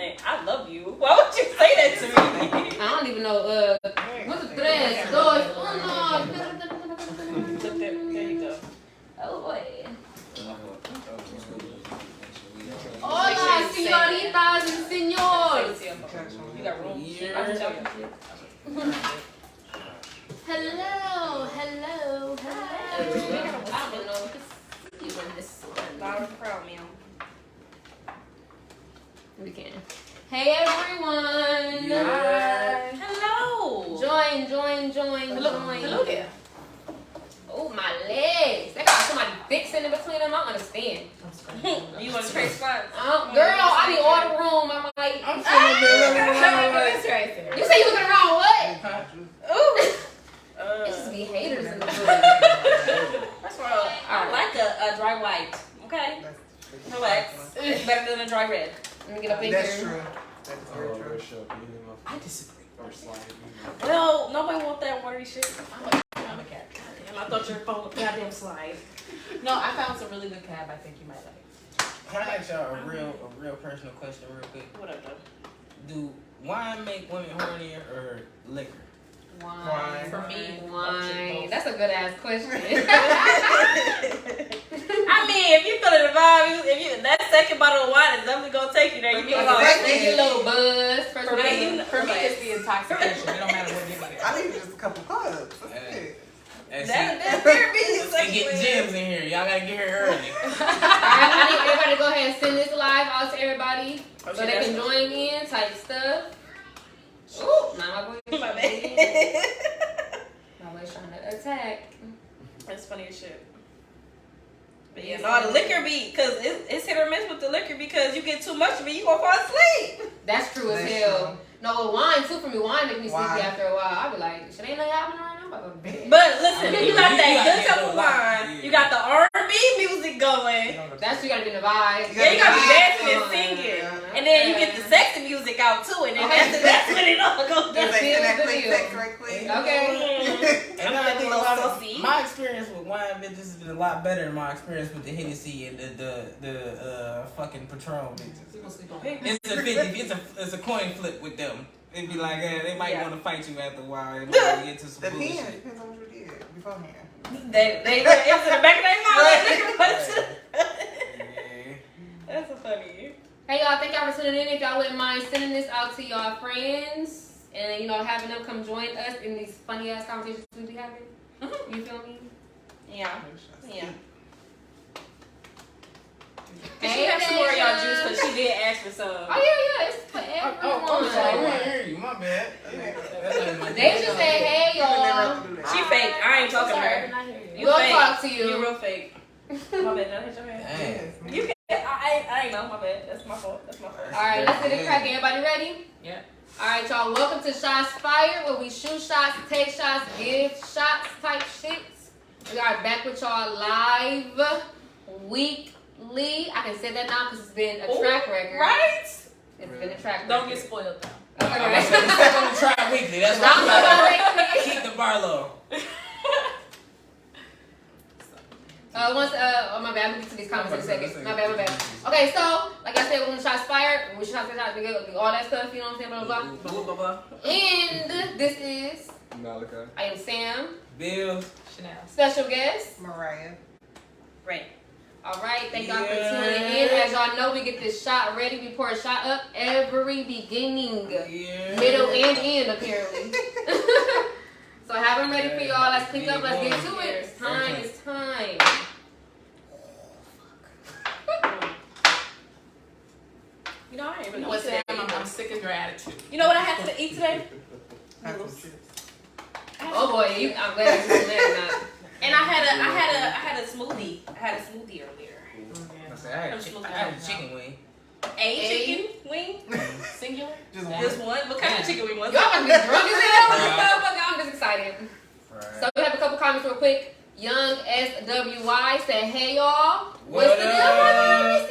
I love you. Why would you say that to me? I don't even know. What's the tres, dos, uno. There you go. Oh boy. Hola, señoritas and señores. You got room? Hello. I don't know. You in this one. Loud and proud, ma'am. We can. Hey everyone. Hi. Hello. Join. Hello there. Oh, my legs. They got somebody fixing in between them. I don't understand. You want to trade spots? Girl, I need all the room. I'm like, I'm feeling this right there. You say you looking around what? Ooh. It It just be haters in the room. That's why I like a dry white. Okay? Relax. It's better than a dry red. Let me get up in That's here. true. That's very true. I disagree. Well, nobody want that watery shit. I'm a cat. Goddamn, I thought you were phone goddamn slide. No, I found some really good cab I think you might like. Can I ask y'all a real personal question real quick? What up, though? Do wine make women hornier or liquor? Wine. For me, Wine. That's a good ass question. I mean, if you feeling the vibe, if you that second bottle of wine is definitely gonna take you there. You be like, First they get a little buzz. First For they me, it's the intoxication. It don't matter what give it I need just a couple cups. That's that therapy is and get gems in here. Y'all gotta get here early. Alright, I need everybody to go ahead and send this live out to everybody so Okay, they can join in type stuff. Ooh, now my boy. My bad. My boy's trying to attack. That's funny as shit. But yeah, no, the liquor be, cause it's hit or miss with the liquor because you get too much of it, you gonna fall asleep. That's true as That's hell. true. No, with wine too for me. Wine make me sleepy Wine. after a while. I be like, shit ain't nothing happening right now. I'm about to go to bed. But listen, you got that You good gotta cup get of a lot. wine, Yeah. you got the R&B music going. That's you gotta be in the vibe. Yeah, you gotta be dancing and Oh, singing. yeah. And then you get the sexy music out too, and then Okay. that's when it all goes down. That's Sex it. that the quick deal. sex right quick. Okay. And I'm I getting think a little a lot of- saucy. my experience with wine bitches has been a lot better than my experience with the Hennessy and the fucking Patron bitches. People sleep on It's a 50, it's a coin flip with them. It'd be like, they might Yeah. want to fight you after a while. They might get into some Depends. bullshit. Depends on what you did beforehand. They it's in the back of their mouth. Yeah. That's so funny. Hey y'all, thank y'all for tuning in. If y'all wouldn't mind sending this out to y'all friends and having them come join us in these funny ass conversations we be having. You feel me? Yeah. Yeah. Hey, She have some more of y'all Deja. juice because she did ask for some. Oh yeah, it's for everyone. Oh, I'm sorry. I didn't hear you. My bad. They just say, hey y'all. She fake. I ain't talking to her. You We'll fake. talk to you. You real fake. My bad. Did I hit your hand? Dang. You can. I ain't know. My bad. That's my fault. That's my fault. All right, let's get it cracking. Everybody ready? Yeah. All right, y'all. Welcome to Shots Fired, where we shoot shots, take shots, give shots type shits. We are back with y'all live weekly. I can say that now because it's been a track record. Right? It's been a track Don't record. get spoiled though. Okay, I'm right. gonna try weekly. That's Don't what I'm go Keep the bar low. Once, oh my bad, I'm gonna get to these comments in a second. My bad. Okay, so, like I said, when the shots fired, when we shots, all that stuff, you know what I'm saying, blah, blah, blah. Blah, blah, blah. And this is, Malachi. I am Sam, Bill. Chanel. special guest. Mariah. Right. All right, thank y'all for tuning in. As y'all know, we get this shot ready. We pour a shot up every beginning, Yeah. middle, and end, apparently. So have them ready for y'all. Let's click up. Let's get to it. It's time. It's time. You know, I ain't even You know know what, today. Sam? I'm sick of your attitude. You know what I had to eat today? Have some chips. Oh boy, I'm glad you said that. And I had a smoothie. I had a smoothie earlier. I said, I had a chicken wing. A chicken wing? Singular? Just Just one? What kind of chicken wing was Y'all it? must be drunk as hell. Motherfucker, I'm just excited. Right. So we have a couple comments real quick. Young SWY said, "Hey y'all, what's What the deal? up?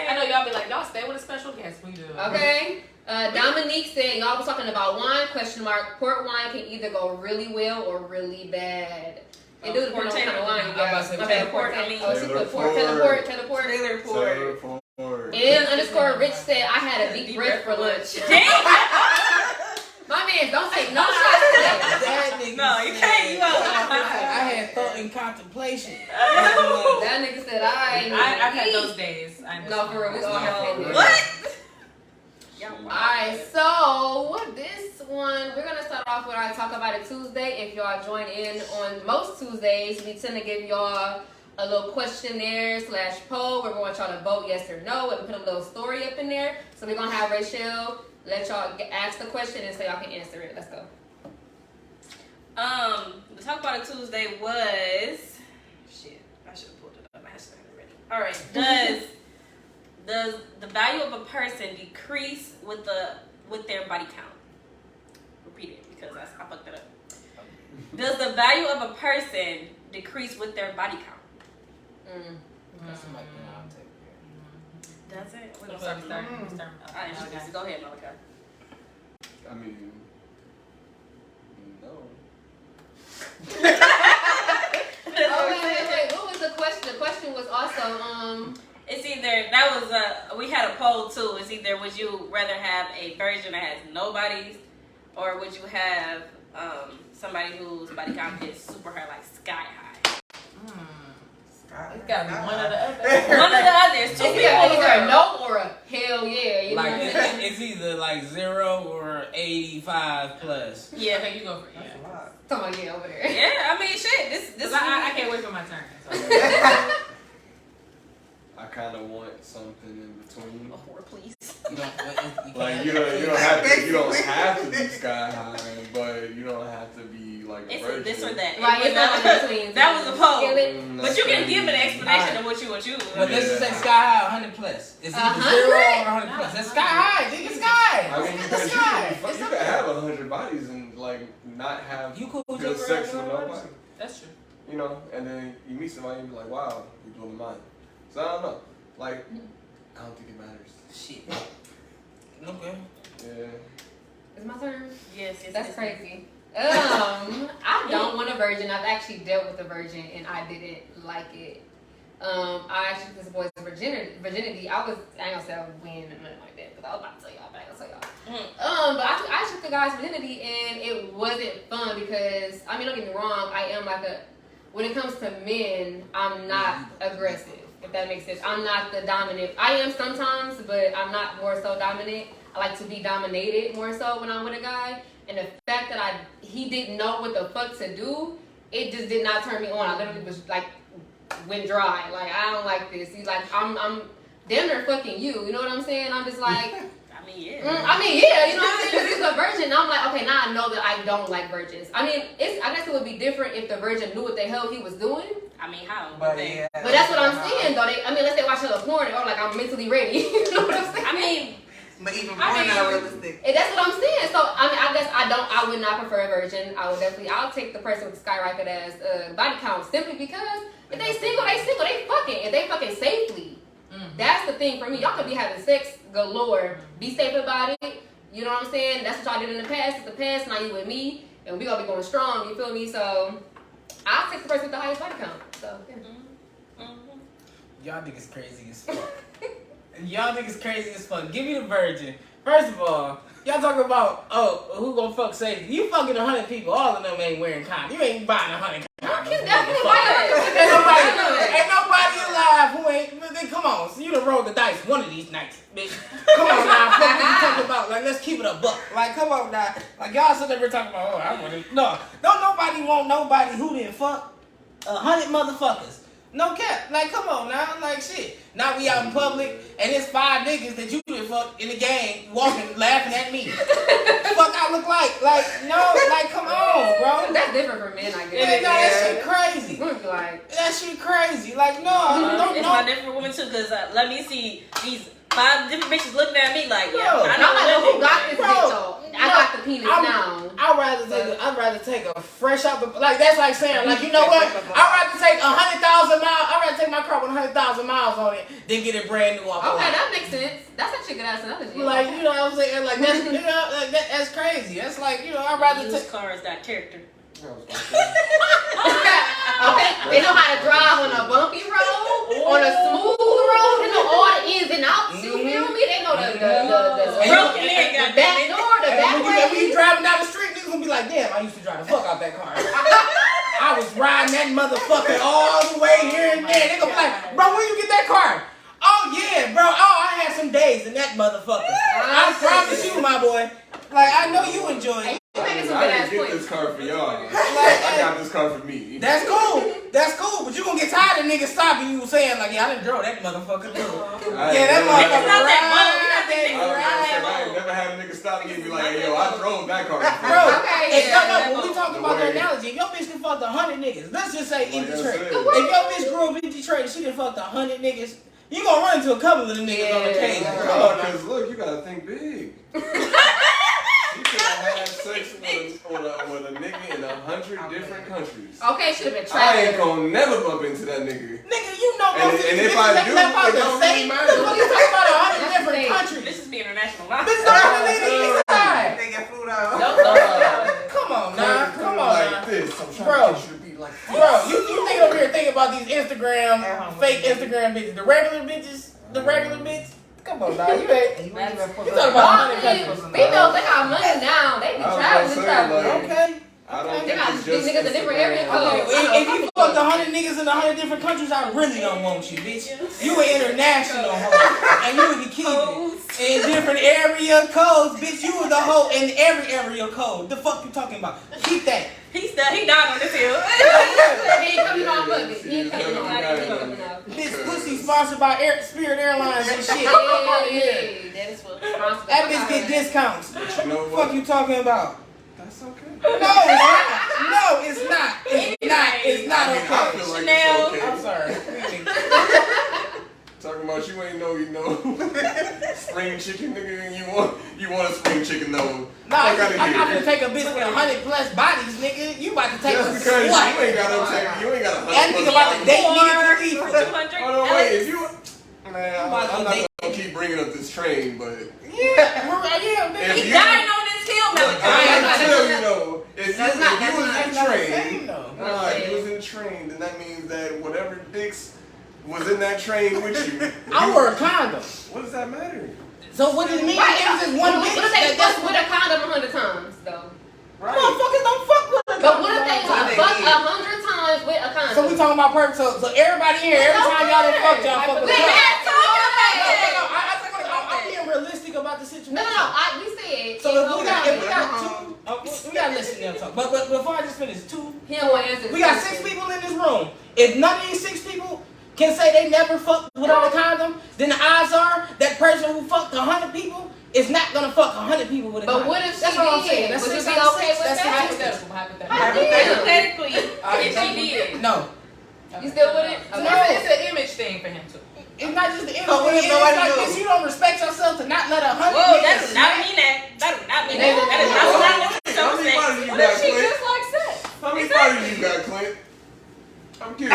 I know y'all be like, y'all stay with a special guest. We do. Okay. Dominique said, y'all was talking about wine, question mark. Port wine can either go really well or really bad. It do depend on what kind of wine you I'm about to got. say My bad, Port, port. I mean- Oh, she put port. Tell the port. Trailer port. Taylor _Rich said I had a deep breath for lunch. My man, don't take no shots That nigga No, you can't. You out. I had thought in contemplation. That nigga said I've had those days. No, for real, we all have had What? Alright, so this one, we're going to start off with our Talk About It Tuesday. If y'all join in on most Tuesdays, we tend to give y'all a little questionnaire / poll where we want y'all to vote yes or no, and put a little story up in there. So we're going to have Rachel let y'all ask the question and so y'all can answer it. Let's go. The Talk About It Tuesday was... Shit, I should have pulled it up. I should have read it. Alright, does the value of a person decrease with their body count? Repeat it because I fucked it up. Does the value of a person decrease with their body count? Does it? We're gonna start. Go ahead, Malika. I mean, no. Wait. What was the question? The question was also It's either we had a poll too. It's either would you rather have a virgin that has no bodies, or would you have somebody whose body count is super high, like sky high? It's gotta be one or the other. One of the others. Two people. either no or a hell yeah. You know Like what I'm saying? it's either like 0 or 85 plus. Yeah, Okay, you go for it. That's a lot. Somebody get over there. yeah. I mean, shit. This I can't wait for my turn. So. I kind of want something in between. a whore, please. Like you don't have to be sky high, but you don't have to be like a It's virgin. this or that. Right, it's not in between. That was a poll. That's But you can crazy. give an explanation of what you would choose. But let's just say sky high 100 plus. It's either 0 or 100 plus. That's sky high. Nigga, sky. I mean, because you can have 100 bodies and like not have You cool with good your sex girl, with no nobody. That's true. You know, and then you meet somebody and be like, wow, you blew my mind. So I don't know. Like, I don't think it matters. Shit. Okay. Yeah. It's my turn. Yes, That's crazy. I don't want a virgin. I've actually dealt with a virgin and I didn't like it. I actually took this boy's virginity. I ain't gonna say I was winning or nothing like that, because I was about to tell y'all, but I ain't gonna tell y'all. But I took the guy's virginity and it wasn't fun because, I mean, don't get me wrong, I am when it comes to men, I'm not aggressive, if that makes sense. I'm not the dominant. I am sometimes, but I'm not more so dominant. I like to be dominated more so when I'm with a guy. And the fact that he didn't know what the fuck to do, it just did not turn me on. I literally was like, went dry. Like, I don't like this. He's like, I'm damn near fucking you. You know what I'm saying? I'm just like, I mean, yeah. you know what I'm saying? Because he's a virgin. And I'm like, okay, now I know that I don't like virgins. I mean, I guess it would be different if the virgin knew what the hell he was doing. I mean, how? But yeah. But that's what I'm saying, though. Let's say watch a porn, or like I'm mentally ready. You know what I'm saying? I mean, But even more not realistic. And that's what I'm saying. So I guess I would not prefer a virgin. I'll take the person with the skyrocket as body count simply because if they single, they fucking. If they fucking safely. That's the thing for me. Y'all could be having sex galore. Be safe about it. You know what I'm saying? That's what y'all did in the past. It's the past. Now you with me. And we gonna be going strong. You feel me? So I'll take the person with the highest body count. So yeah. Y'all niggas crazy as fuck. Y'all niggas crazy as fuck. Give me the virgin. First of all, y'all talking about, who gonna fuck safe? You fucking 100 people. All of them ain't wearing condoms. You ain't buying 100 condoms. Ain't nobody alive who ain't. Then come on. So you done rolled the dice one of these nights, bitch. Come on now. Fuck what you talking about? Like, let's keep it a buck. Like, come on now. Like, y'all sit there talking about, I want to. No. Don't nobody want nobody who didn't fuck 100 motherfuckers. No cap. Like, come on now. Like, shit. Now we out in public, and it's 5 niggas that you done fuck in the gang walking, laughing at me. Fuck I look like. Like, no. Like, come on, bro. That's different for men, I guess. Yeah, no, that shit crazy. Like, That shit crazy. Like, no. it's my different woman too, because let me see these 5 different bitches looking at me like, yeah, Bro, I I'm know like, what who got this dick though? I got the penis now. I'd rather take a fresh out the, like, that's like saying, like, you know what? I'd rather take 100,000 miles. I'd rather take my car with 100,000 miles on it than get it brand new off the Okay, lot. that makes sense. That's actually a good ass analogy. Like, you know what I'm saying? Like, that's, you know, like, that's crazy. That's like, you know, I'd rather Used take. cars got character. Okay, They know how to drive on a bumpy road, on a smooth road. They know all the ins and outs. You feel me? They know the broken leg, the back door, the back way. When you driving down the street, niggas gonna be like, damn, I used to drive the fuck out that car. I was riding that motherfucker all the way here and there. They gonna be like, bro, when you get that car? Oh yeah, bro. Oh, I had some days in that motherfucker. I promise you, my boy. Like, I know you enjoy it. I didn't get this car for y'all. I got this car for me. That's cool. That's cool. But you gonna get tired of niggas stopping you saying like, yeah, I done drove that motherfucker too. Yeah, that motherfucker I ain't never had a nigga stop me and be like, yo, I drove that car. Bro, Okay, no, when we talking about the analogy, if your bitch done fucked 100 niggas, let's just say in Detroit. If your bitch grew up in Detroit and she done fucked 100 niggas, you gonna run into a couple of the niggas on the case. Because look, you gotta think big. You could have had sex with a nigga in 100 different countries. Okay, should have been I traveling. ain't gonna never bump into that nigga. Nigga, you know And if I do, it don't really matter. You talking about 100 different countries. This is the international line. Bitch, don't even leave the east side. They get food out. Come on now, come on like now. this. I'm trying Bro. to get you to be like this. Bro, you think over here thinking about these Instagram, fake Instagram bitches, the regular bitches. Come on, dog. You talking about 100 countries. Females, they got money now. They be traveling. Okay. I don't They think got it's these just niggas in different areas. Okay, if you fucked 100 niggas in 100 different countries, I really don't want you, bitch. You an international hoe, and you would be keeping in different area codes, bitch. You was the hoe in every area code. The fuck you talking about? Keep that. He died on this hill. He ain't coming off of it. He ain't coming off. Bitch, pussy sponsored by Spirit Airlines and shit. That is what That bitch get discounts. But you know What the what? fuck you talking about? That's okay. No, it's not. No, it's not. It's not I okay. feel like Chanel. it's okay. I'm sorry. Talking about you ain't know spring chicken, nigga, and you want a spring chicken though. Nah, I'm not gonna take a bitch with 100 plus bodies, nigga. You about to take a Just because slut. you ain't got That nigga about to date nigga for For evil. 200. Hold on, wait. If you, man, I'm about to not date. gonna keep bringing up this train, but Yeah, nigga. If He you- died on this hill, I Malachi. ain't tell you though. If you That's was not in the train, same though. nah, if you was in train, then that means that whatever dicks was in that train with you. I wear a condom. What does that matter? So what does it mean? Right. It was just one bitch. What if they That's fuck with a condom 100 times though? motherfuckers don't fuck with us. But what if they fuck 100 times with a condom? So we talking about purpose. So everybody here, every time y'all done fucked, y'all fuck with We a condom. had talking about it. I'm being realistic about the situation. No, we said. So if we got two, we got to listen to them talk. But before I just finish, He don't want to answer. we got 6 people in this room. If none of these 6 people can say they never fucked without a condom, then the odds are that person who fucked 100 people is not gonna fuck 100 people with a condom. But what if she That's what I'm saying. did? That's Would you 6 be out of okay 6. with That's that? statistics. Hypothetically, if she did. No. You still with it? No. It's an image thing for him too. It's not just the image. So what if It's nobody like knows? this. You don't respect yourself to not let 100 Whoa, that niggas does not mean that. That does not mean that. That is not what I want to How many say. bodies you What got, if she Clint? just like sex? How many bodies you got, Clint? I'm curious.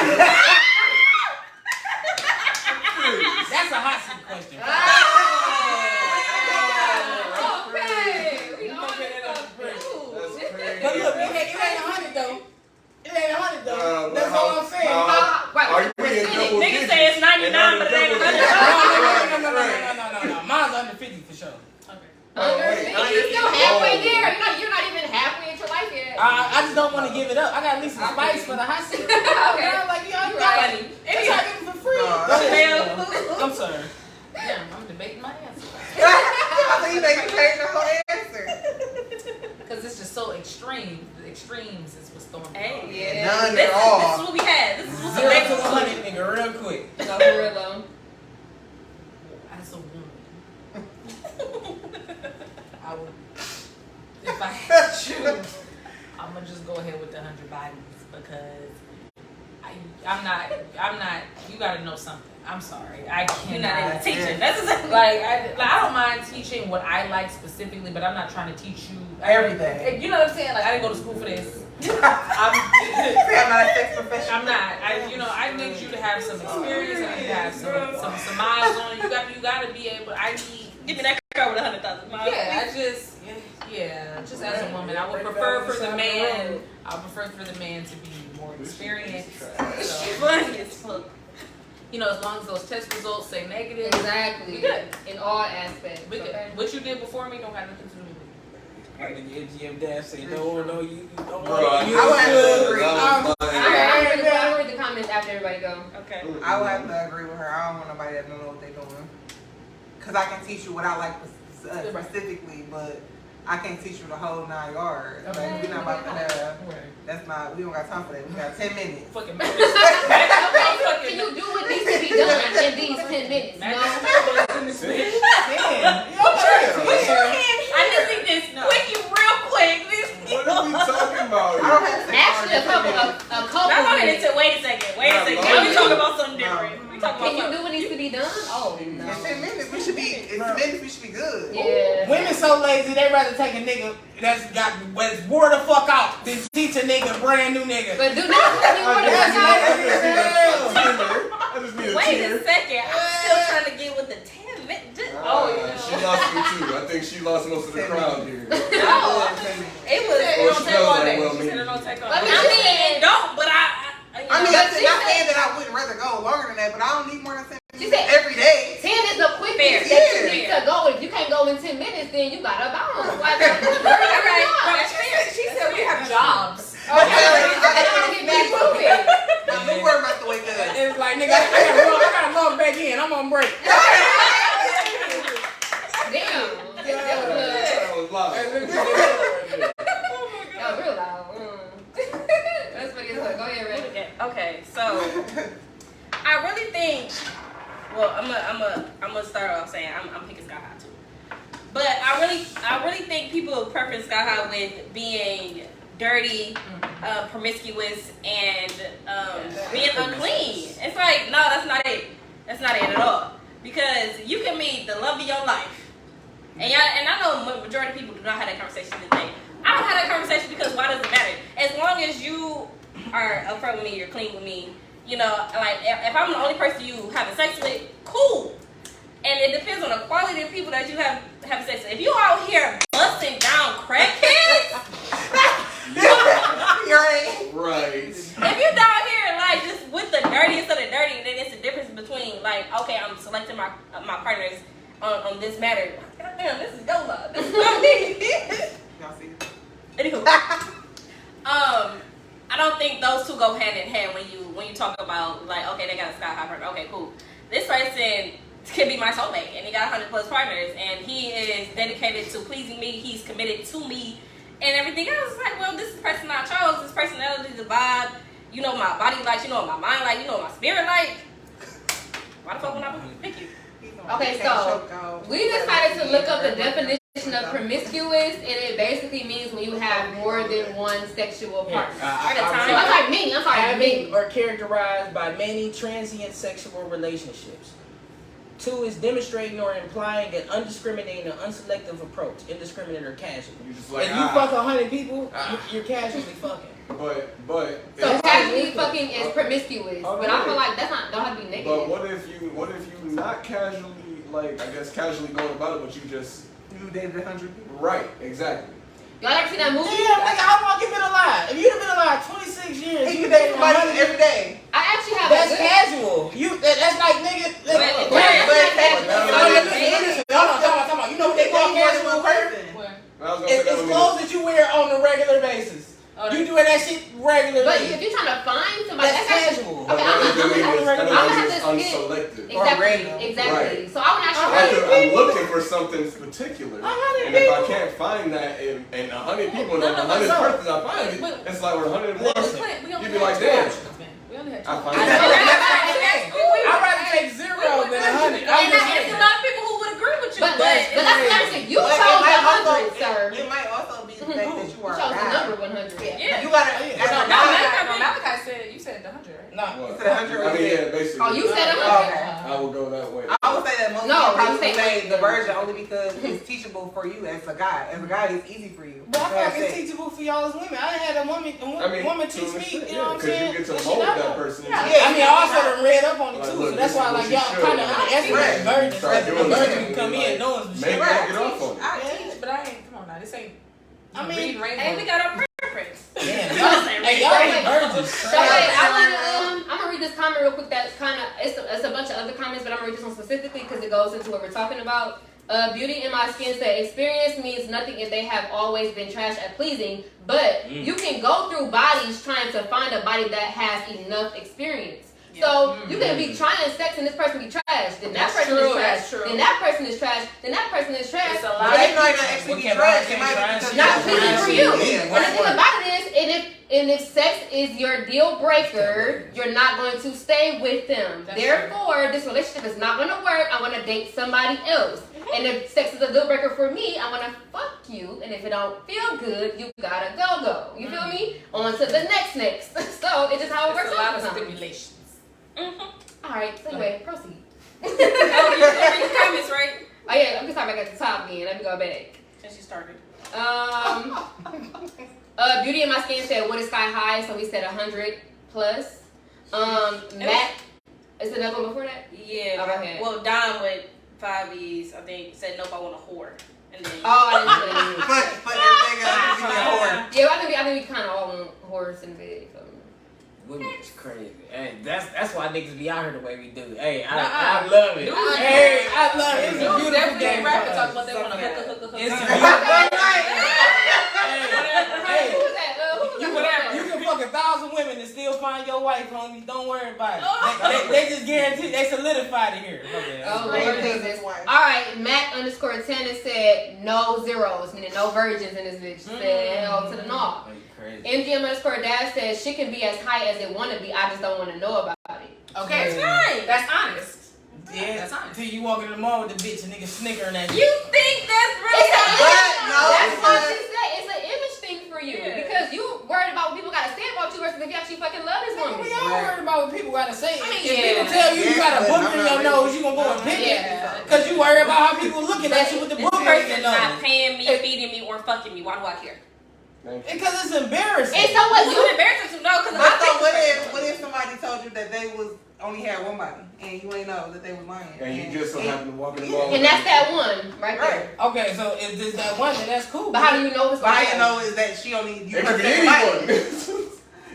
That's a hot seat question. That's crazy. But look, it ain't 100 though. It ain't 100 though. But That's all I'm saying. Are you being double Niggas digits? say it's 99, but it ain't 100. No. Mine's under 50 for sure. You're still halfway there. You're not even halfway into life yet. I just don't want to give it up. I got at least some spice for the hot seat. Okay. Like, you got Right. it. It's not getting for free. No, Go ahead. Chanel. I'm sorry. Damn, I'm debating my answer. I think you make me change the whole answer. Because it's just so extreme. The extremes is what's throwing me Hey, off. yeah. None This at all. is what we had. This is what's 0 to available. 100, nigga, real quick. No, for real though. As a woman, I would, if I had to choose, I'm gonna just go ahead with the 100 bodies because I'm not. You gotta know something. I'm sorry, I You're not even cannot. teaching. That's exactly I don't mind teaching what I like specifically, but I'm not trying to teach you Everything. You know what I'm saying? Like I didn't go to school for this. I'm not a sex professional. I'm not. I need you to have some experience. I need you to have some miles on it. You got to be able. I need. Give me that car with 100,000 miles. Yeah, just as a woman, I would prefer for the man. I would prefer for the man to be more more experience. Funny as fuck. You know, as long as those test results say negative, Exactly. we good. In all aspects. We good. Okay? What you did before me don't have nothing to do with me. Like the MGM dad say, no, you don't Bro, want I you would have to good. agree. I'll read the comments after everybody go. Okay. I would have to agree with her. I don't want nobody that don't know what they're doing. Because I can teach you what I like specifically, but I can't teach you the whole 9 yards. Okay. Like, we're not about to have, Right. we don't got time for that. We got 10 minutes. Fucking Okay, can you do what needs to be done in these 10 minutes? No? Damn, you okay? I just think this quickie real quick. What are we talking about I here? don't have to Actually, a couple Not on minutes. it. Wait a second. Nah, We talking about something different. We talking Can you about do what needs to be done? Oh, In no. 10 minutes, we should be, in 10 minutes, we should be good. Yeah. Women so lazy, they rather take a nigga that's wore the fuck out than teach a nigga brand new nigga. But do not put me on the That's workout. I just need a Wait a tear. second. I'm still trying to get with the 10 minutes. She lost me too. I think she lost most of the crowd here. No, it was. Well, she knows like well She said me. it don't take off. I I mean, mean, don't. But I mean, But I'm she not said- saying that I wouldn't rather go longer than that, but I don't need more than 10 She minutes said- every day. 10 is the quickest Fair. that you Yeah. need to go. If you can't go in 10 minutes, then you gotta bounce. Like, She said we have jobs. Okay, I gotta get back to it. Now, we were about to wake up. It's like, nigga, I gotta log back in. I'm on break. Damn. That was live. That was real loud. That's funny as hell. Go ahead, Ray. Okay, so I really think. Well, I'm gonna start off saying I'm picking Sky High too, but I really think people preference Sky High with being dirty, promiscuous, and being unclean. It's like no, that's not it. That's not it at all. Because you can meet the love of your life, and I know majority of people do not have that conversation today. I don't have that conversation because why does it matter? As long as you are upfront with me, you're clean with me. You know, like if I'm the only person you having sex with, cool. And it depends on the quality of people that you have sex with. If you out here busting down crackheads, Right. if you down here like just with the dirtiest of the dirty, then it's the difference between like, okay, I'm selecting my partners on this matter. Damn, this is YOLO. This is not me. Y'all see? Anywho, I don't think those two go hand in hand when you talk about like, okay, they got a Sky High partner. Okay, cool. This person can be my soulmate, and he got 100+ partners, and he is dedicated to pleasing me. He's committed to me, and everything else. It's like, well, this is the person I chose. This personality, the vibe. You know what my body likes. You know what my mind like. You know what my spirit like. Why the fuck would I pick you? Okay, so we decided to look up the definition of promiscuous, and it basically means when you have more than one sexual partner. So that's like me. I'm sorry, Having me. or characterized by many transient sexual relationships. 2 is demonstrating or implying an undiscriminating or unselective approach, indiscriminate or casual. You just like If you fuck 100 people, you're casually fucking. But So casually fucking is promiscuous, but I feel like that's not don't have to be negative. But what if you not casually, like, I guess casually going about it, but you just You dated 100 people. right, exactly. Y'all ever seen that movie? Damn, nigga, how long you been alive? If you'd have been alive 26 years, And you you date dated somebody 100 every day. I actually have That's a good. casual. That's like nigga. But- Hold on. You know what they call casual? Where? I was gonna say It's that would clothes that you wear on a regular basis. You doing that shit regularly. But if you're trying to find somebody, That's casual. Okay, I'm gonna have to skip. unselected. Exactly. So I would actually. I'm looking for something particular, 100 and if I can't find that in 100 people, and No, no, 100 no. persons I find it, it's like we're 101. You'd be like, damn. We only had I two. find I'd rather take 0 than 100. I'm just There's a saying. lot of people who would agree with you, But that's what I'm saying. You But chose it might 100, sir. It might also be the fact that you You are chose the a number guy. 100. Yeah. You gotta. Yeah. as a No, guy- Malachi said you said the 100, right? No. What? It's 100 I mean, yeah, basically. Oh, you said 100. Okay. I would go that way. I would say that most No, people you probably say- say the virgin only because it's teachable for you as a guy. As a guy, it's easy for you. But I to feel have like it's sex. teachable for y'all as women. I had a woman teach me, you know what I'm because saying? you get to What she mold not that know. person. Yeah, I mean, I also done read up on it Like, too, look, so that's this why is like what y'all she kind of should. underestimate virgins. Start A doing virgin that. can come in knowing some Maybe shit. I get off on it. I teach, but I ain't. Come on now, this ain't. I mean, reading rainbow. Hey, we got our preference. Damn, y'all, hey, y'all ain't virgins. So wait, I'm gonna read this comment real quick. That's kind of it's a bunch of other comments, but I'm gonna read this one specifically because it goes into what we're talking about. Beauty in my skin said, experience means nothing if they have always been trash at pleasing, but you can go through bodies trying to find a body that has enough experience. So you can be trying sex and this person be trash. Then that person is trash. Then that person is trash. Then that person is trash. It's a lot. But they might not actually be trash. It might be not pleasing for you. Yeah, And the thing about it is, and if sex is your deal breaker, you're not going to stay with them. Therefore, this relationship is not going to work. I want to date somebody else. And if sex is a deal breaker for me, I want to fuck you. And if it don't feel good, you gotta go. You feel me? On to the next. So it's just how it works. A lot of stimulations. All right. So anyway, proceed. Oh, you read the comments, right? Oh yeah, I'm gonna start back at the top then. Let me go back. Since you started. Beauty in my skin said what is sky high, so we said 100 plus. Matt, is there another one before that? Yeah. Oh, go ahead. Well, Don with 5 E's, I think, said nope, I want a whore. And then I didn't say But everything else is in your whore. Yeah, I think we kind of all want horse in bed. Women is crazy. Hey, that's why niggas be out here the way we do. Hey, I love it. Hey, I love it. It's a beautiful Definitely game. rap and talk about they want to hook. It's a beautiful Hey, Who was that? you can fuck 1,000 women and still find your wife, homie. Don't worry about it. They just guarantee, they solidified it here. Okay. Oh, Lord Jesus. All right, Mac_10 said no zeros, meaning no virgins in this bitch. Said hell to the no. MGM_Dad says she can be as high as they want to be. I just don't want to know about it. Okay, that's fine. That's honest. Yeah, that's honest. Till you walk in the mall with the bitch and niggas snickering at you think that's really That's what she said. It's an image thing for you because you worried about what people gotta say about you versus if you actually fucking love this woman. We all worried about what people gotta say. I mean, if people tell you you got a book in your nose, you gonna go and pick it because you worry about how people looking at you with the book in your person's nose. not paying me, feeding me, or fucking me. Why do I care? Because it's embarrassing. And so what? You embarrassing to know because But so what if somebody told you that they was only had one body and you ain't know that they was lying? And you just so happen to walk in the mall. And that's that one right there. Okay, so if there's that one, then that's cool. But how do you know it's But how you know is that she only you It could be anyone.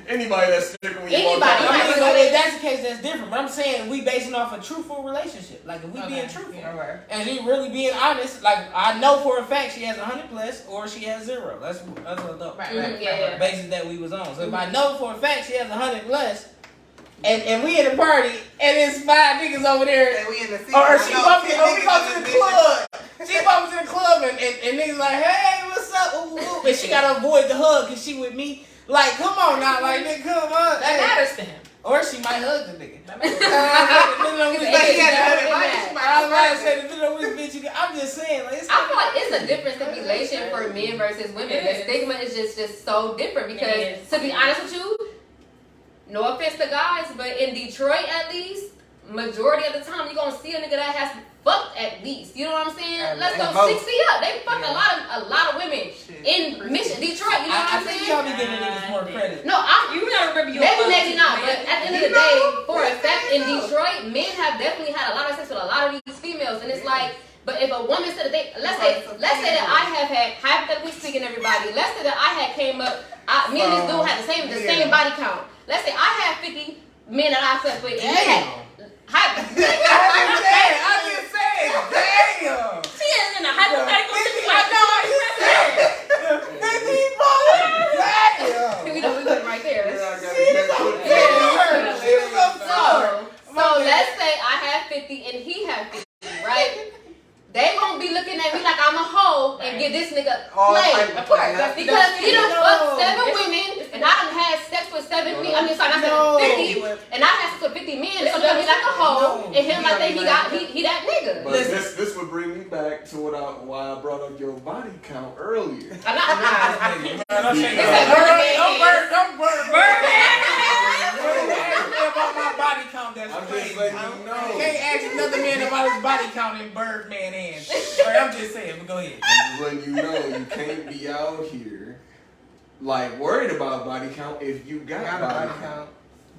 Anybody that's sticking with you. Anybody. I mean, so if that's the case, that's different. But I'm saying we basing off a truthful relationship. Like if we being truthful and she really being honest, like I know for a fact she has 100 plus or she has 0. That's what I know. Right. Basis that we was on. So if I know for a fact she has 100 plus, and we in a party and it's 5 niggas over there, And we in the seat. or she bump we go to the club. She bump to the club and niggas like, hey, what's up? Ooh, ooh. And she gotta avoid the hug because she with me. Like, come on now, like, nigga, come on. That matters to him. Or she might hug the nigga. But he I'm just saying, like, I feel like it's a different stipulation for men versus women. The stigma is just so different because, to be honest with you, no offense to guys, but in Detroit at least, majority of the time you're gonna see a nigga that has fucked at least. You know what I'm saying? Let's go 60 up. They fucked a lot of women in Detroit. You know what I'm saying? I think y'all be giving niggas more credit. No, you gotta remember your maybe not, but at the end of the day, for a fact in Detroit, men have definitely had a lot of sex with a lot of these females, and it's like, but if a woman said that let's say that I have had, hypothetically speaking, everybody, let's say that I had came up, me and this dude had the same body count. Let's say I had 50 men that I slept with, and you had. I'm just saying, damn. She is in a hypothetical situation. We know we went right there. So let's say I had 50 and he had 50, right? They gonna be looking at me like I'm a hoe and give this nigga play. Of course. Because he done fucked 7 women and I done had sex with 7 men. I mean, sorry, I said 50. And I had sex with 50 men. So look at me like a hoe. And him like that he that nigga. But this would bring me back to why I brought up your body count earlier. I'm not. Don't about my body count. That's I'm crazy. just letting you know. You can't ask another man about his body count in Birdman hands. I'm just saying, but go ahead. I'm just letting you know you can't be out here like worried about body count if you got body count.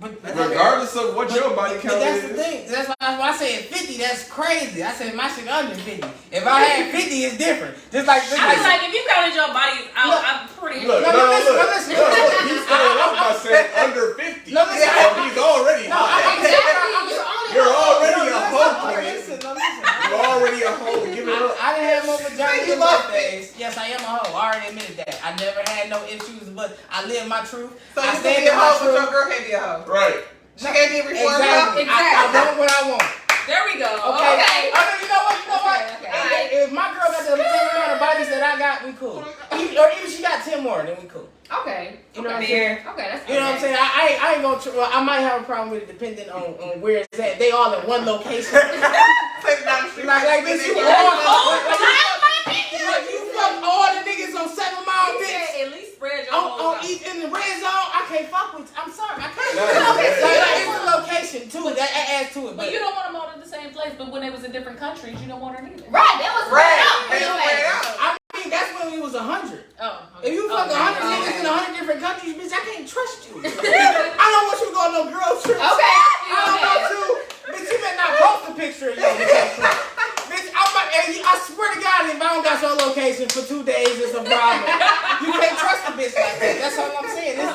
But regardless of what your body count that's is. the thing. That's why I said 50. That's crazy. I said my shit under 50. If I had 50, it's different. Just like this. I was like, if you counted your body out, I'm pretty. Look, listen. he started off by saying under 50. No, listen. He's already high. Exactly. You're already a hoe, No, Queen. listen. You're already a hoe. Give it up. I didn't have no vagina You in love birthdays. Yes, I am a hoe. I already admitted that. I never had no issues, but I live my truth. So I you stand can be a in my hoe, but your truth. girl can't be a hoe. Right. She can't be a reformed Exactly. hoe. I want what I want. There we go. Okay. Okay. Oh, no, you know what? Okay. If my girl got the same amount of bodies that I got, we cool. Or even she got 10 more, then we cool. Okay. You know what I'm Okay. saying? Okay, that's You know what I'm saying? I ain't gonna. Well, I might have a problem with it depending on where it's at. They all in one location. Take down the street. like this, you all like you fuck all the niggas on 7 Mile, bitch. At least spread your whole On each in the red zone, I can't fuck with. I'm sorry, I can't. No, Like it's the location too. That adds to it. But you don't want them all in the same place. But when they was in different countries, you don't want her either. Right, that was Right. right. They don't wear it out. I mean, that's when it was 100. Oh. If you fuck 100 niggas in 100 different countries, bitch, I can't trust you. I don't want you to go on no girl trips. Okay. I don't want you. Bitch, you better not post a picture of your bitch, I swear to God, if I don't got your location for 2 days, it's a problem. You can't trust a bitch like that. That's all I'm saying. I get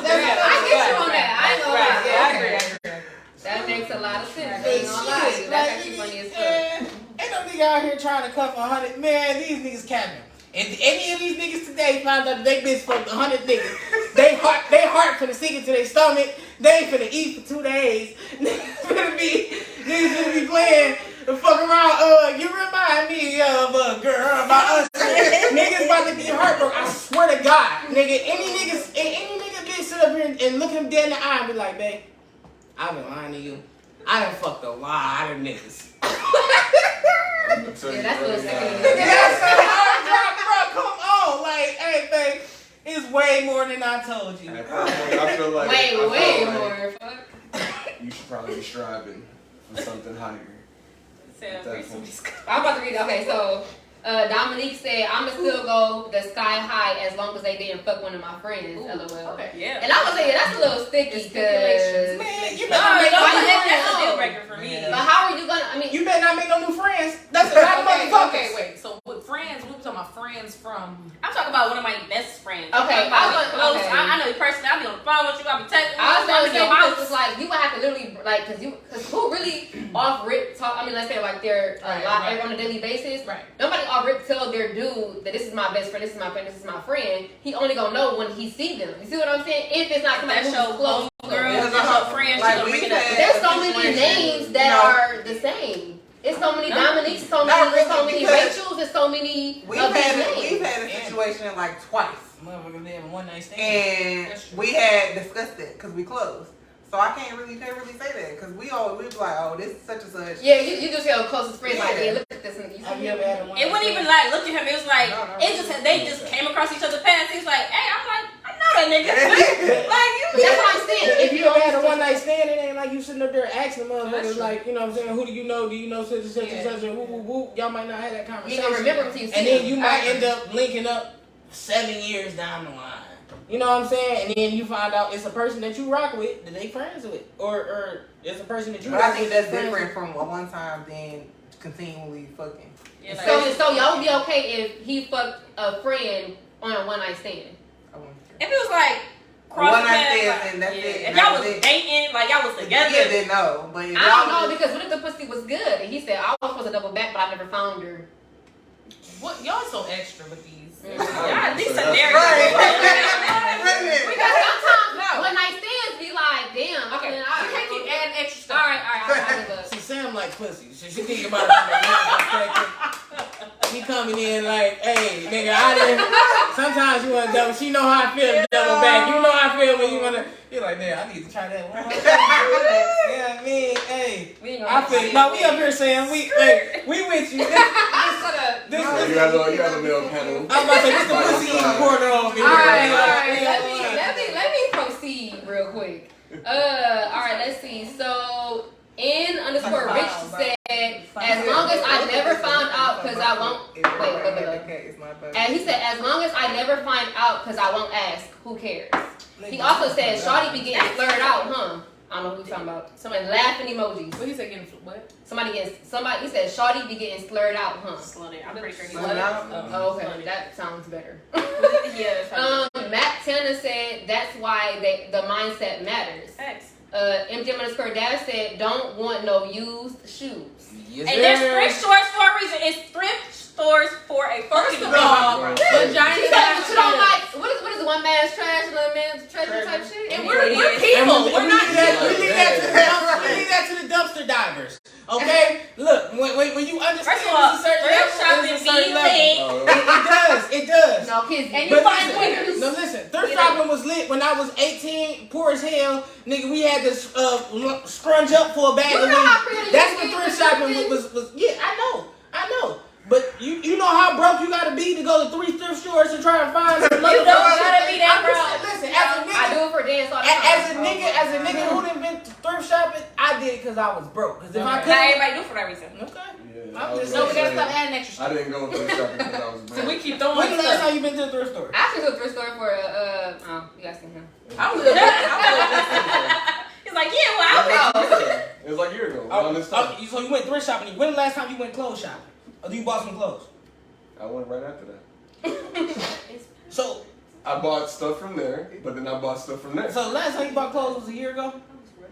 you on that. I ain't gonna lie. Yeah, I agree. That makes a lot of sense. I But ain't gonna lie. shit, That's like, actually funny as fuck. man, ain't no nigga out here trying to cuff 100. Man, these niggas capping. If any of these niggas today find out they bitch fucked 100 niggas, they heart finna sink into their stomach. They ain't finna eat for 2 days. Niggas finna be playing the fuck around. You remind me of a girl about us. Niggas about to be heartbroken. I swear to God, nigga. Any nigga bitch sit up here and look him dead in the eye and be like, babe, I've been lying to you. I done fucked a lot of niggas. Yeah, that's a little second. That's a hard drop, bro. Come on, like, hey, babe, it's way more than I told you. At that point, I feel like Way more. Fuck. you should probably be striving for something higher. I'm about to read. Okay, so Dominique said, "I'ma still go the sky high as long as they didn't fuck one of my friends." LOL. Okay. Yeah. And I was saying that's a little sticky because. Man, you No, better not make no new that's a friends. deal breaker for me. But how are you gonna? I mean, You better not make no new friends. That's a lot of motherfuckers. Okay, wait. So with friends, we were talking about friends from. I'm talking about one of my best friends. Okay, I'm talking about I was- close. okay. I know you personally. I'll be on the phone with you. I'll be texting. I was I'll gonna be say in your because house. it's like you would have to literally like because who really off rip talk? I mean, let's say like they're Right. on a daily basis. Right. Nobody off rip tell their dude that this is my best friend, this is my friend, this is my friend. He only gonna know when he see them. You see what I'm saying? If it's not somebody That's who's your close. girl. Yeah, That's your friend. like She gonna we bring it up. had- There's so many situation, names that you know, are the same. It's so many No. Dominiques, so Not many, so really, many because Rachels, and so many We've of these had names. a situation like twice, Motherfuckers having one night stand. and That's true. we had discussed it because we closed. So I can't really say that because we be like, oh, this is such and such. Yeah, you just your closest friends like, Yeah. yeah, look at this nigga. You Have see you him? ever had a one It night wouldn't even stand? like look at him. It was like No, they just came across each other's paths. He's like, hey, I'm like, I know that nigga. like you. But that's what I'm saying. If you ever had a one night stand, it ain't like you sitting up there asking motherfuckers That's true. like, you know what I'm saying, who do you know? Do you know such and such and Yeah. such and who, who? Y'all might not have that You conversation. ain't gonna remember until you see And then him. you might end up linking up 7 years down the line. You know what I'm saying? And then you find out it's a person that you rock with that they friends with. Or it's a person that you But I rock think with that's friends different with. from a one time than continually fucking. Yeah, like, So y'all would be okay if he fucked a friend on a one night stand. I wouldn't care. if it was like cross One night paths, stand like, and that's yeah. it, If and y'all that was was it. dating, like y'all was together. Yeah, then no. But if I y'all don't know was- because what if the pussy was good and he said I was supposed to double back but I never found her. What y'all so extra with these? Yeah, these So that's- scenarios. Right. Because sometimes No. one night stands be like, damn. Okay, I you can't keep adding extra stuff. All right, I'll give up. See, Sam like pussy. She think about it from a man's perspective. He coming in like, hey, nigga, I didn't. Sometimes you want to double. She know how I feel to double back. You know how I feel when you want to. You're like, man, I need to try that one. Yeah, I mean, hey. We ain't I gonna feel. No, we up here saying we with you. This You have a male panel. I'm about to say this the pussy eating corner on me. All right. Yeah. Let me proceed real quick. All right, let's see. So, N_Rich said, as long as I never found out because I won't. Wait. And he said, as long as I never find out because I won't ask, who cares? He also said, Shawty be getting slurred out, huh? I don't know who he's talking about. Somebody laughing emojis. What he said? Getting what? Somebody. He said, Shawty be getting slurred out, huh? Slow down. I'm pretty sure he Slow was. down? Oh, okay. That sounds better. Yeah. That's probably Matt Tanner said that's why the mindset matters. facts. MJ_Dad said, don't want no used shoes. Yes, And there's thrift stores for a reason. It's thrift stores for a First fucking of all, reason. She said, but you don't like, what is one man's trash, another man's treasure type shit? and we're people. We're not We leave that to the dumpster divers. Okay? Look, when you understand First of all, it's a certain thrift level, shopping it's a certain be level. lit. It does. No, kids. And you But find listen, winners. no, listen. Thrift shopping was lit when I was 18, poor as hell. Nigga, we had to scrunch up for a bag of weed. That's what thrift shopping was. Yeah, I know. But you know how broke you gotta be to go to 3 thrift stores to try and find some You don't gotta be that broke. Listen, as a nigga, I do it for dance all the time. as a nigga who done been thrift shopping, I did it because I was broke. Because if I Not couldn't, everybody do it for that reason. okay. Yeah, I'm I was just No, we gonna gotta say, stop adding extra I stuff. didn't go thrift shopping because I was So broke. we keep throwing When's the last stuff. time you been to a thrift store? I actually go to a thrift store for you guys can hear. I'm good. He's like, yeah, well, I'll It was like a year ago. Around this time. So you went thrift shopping. When the last time you went clothes shopping? Or you bought some clothes? I went right after that. So I bought stuff from there, but then I bought stuff from there. the last time you bought clothes was a year ago?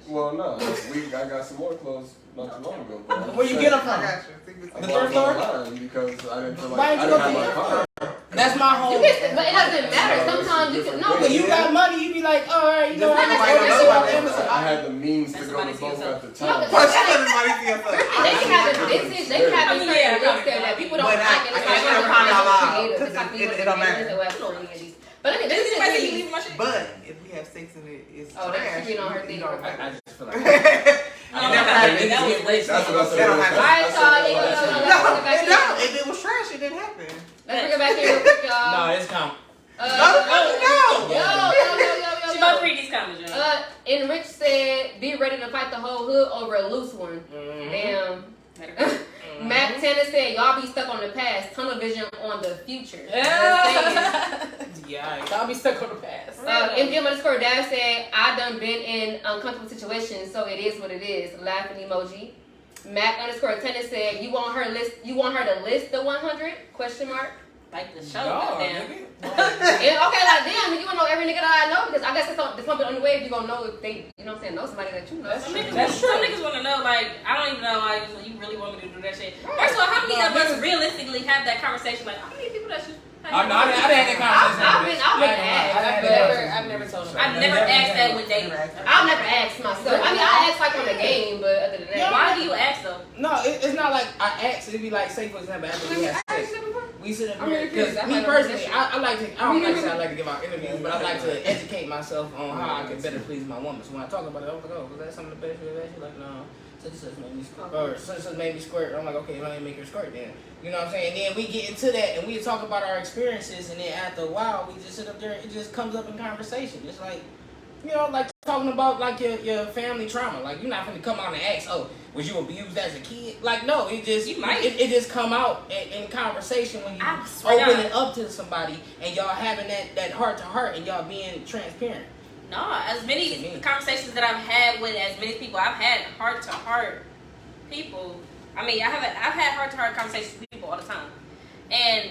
Well, no, I got some more clothes not too long ago. But Where you get them I from? got you. I The bought thrift them store? online because I didn't feel like Why I didn't you didn't go have to my the car. That's my You whole. can, but it doesn't matter. Sometimes you can. No, But but you got money, you be like, all right, you know what? Just I'm like order nobody shit off knows Amazon. I had the means to That's go to somebody both see at the No, time. But she doesn't money for yourself. they can have a vintage. They can have a I mean, certain yeah, looks there that people don't But like. I And it's can't like, never find out loud, creative. because It's like it don't matter. But let me This is say basically this. leaving my shit. But if we have sex in it, it's Oh, they trash. cheating on her It thing. don't I matter. just feel like. No, never that happened. was racist. That's what I said. That don't happen. Alright, so No, it don't. If it was trash, it didn't happen. let's bring it back here real quick, y'all. No, it's count. No. She about to read these comments, y'all. And Rich said, be ready to fight the whole hood over a loose one. Damn. Matt Tanner said, y'all be stuck on the past, tunnel vision on the future. Yeah. I'll be stuck on the past. MJ_Dad said, I done been in uncomfortable situations, so it is what it is. Laughing emoji. Mac_Tennis said, you want her to list the 100? Question mark. Like the show, No, goddamn. nigga. And okay, like damn, you wanna know every nigga that I know because I guess it's the only way if you gonna know if they, you know what I'm saying, know somebody that you know. Some That's niggas want to know, like, I don't even know, like, you really want me to do that shit. First of all, how many of us realistically have that conversation? Like, how many people that should. I didn't have that conversation. I've been asked. I've never told him. I've never asked that with dating. I'll never ask myself. I mean, I ask like on the game, but other than that, Why do you ask though? No, it's not like I ask. It'd be like, say for example, after we have sex, we sit up I'm here. really curious. Because I me might personally, know I don't like to say I like to give out interviews, but I like to educate myself on how I can better please my woman. So when I talk about it, I'm like, oh, was that some of the best you ever had? She's like, no. Such made me squirt, or such made me squirt. I'm like, okay, let me make her squirt then. You know what I'm saying? And then we get into that and we talk about our experiences, and then after a while, we just sit up there and it just comes up in conversation. It's like, you know, like talking about like your family trauma. Like you're not gonna come out and ask, oh, was you abused as a kid? Like no, it just You might. it just come out in conversation when you I swear open God. it up to somebody and y'all having that heart to heart and y'all being transparent. No, as many conversations that I've had with as many people, I've had heart to heart people. I mean, I've had heart to heart conversations with people all the time, and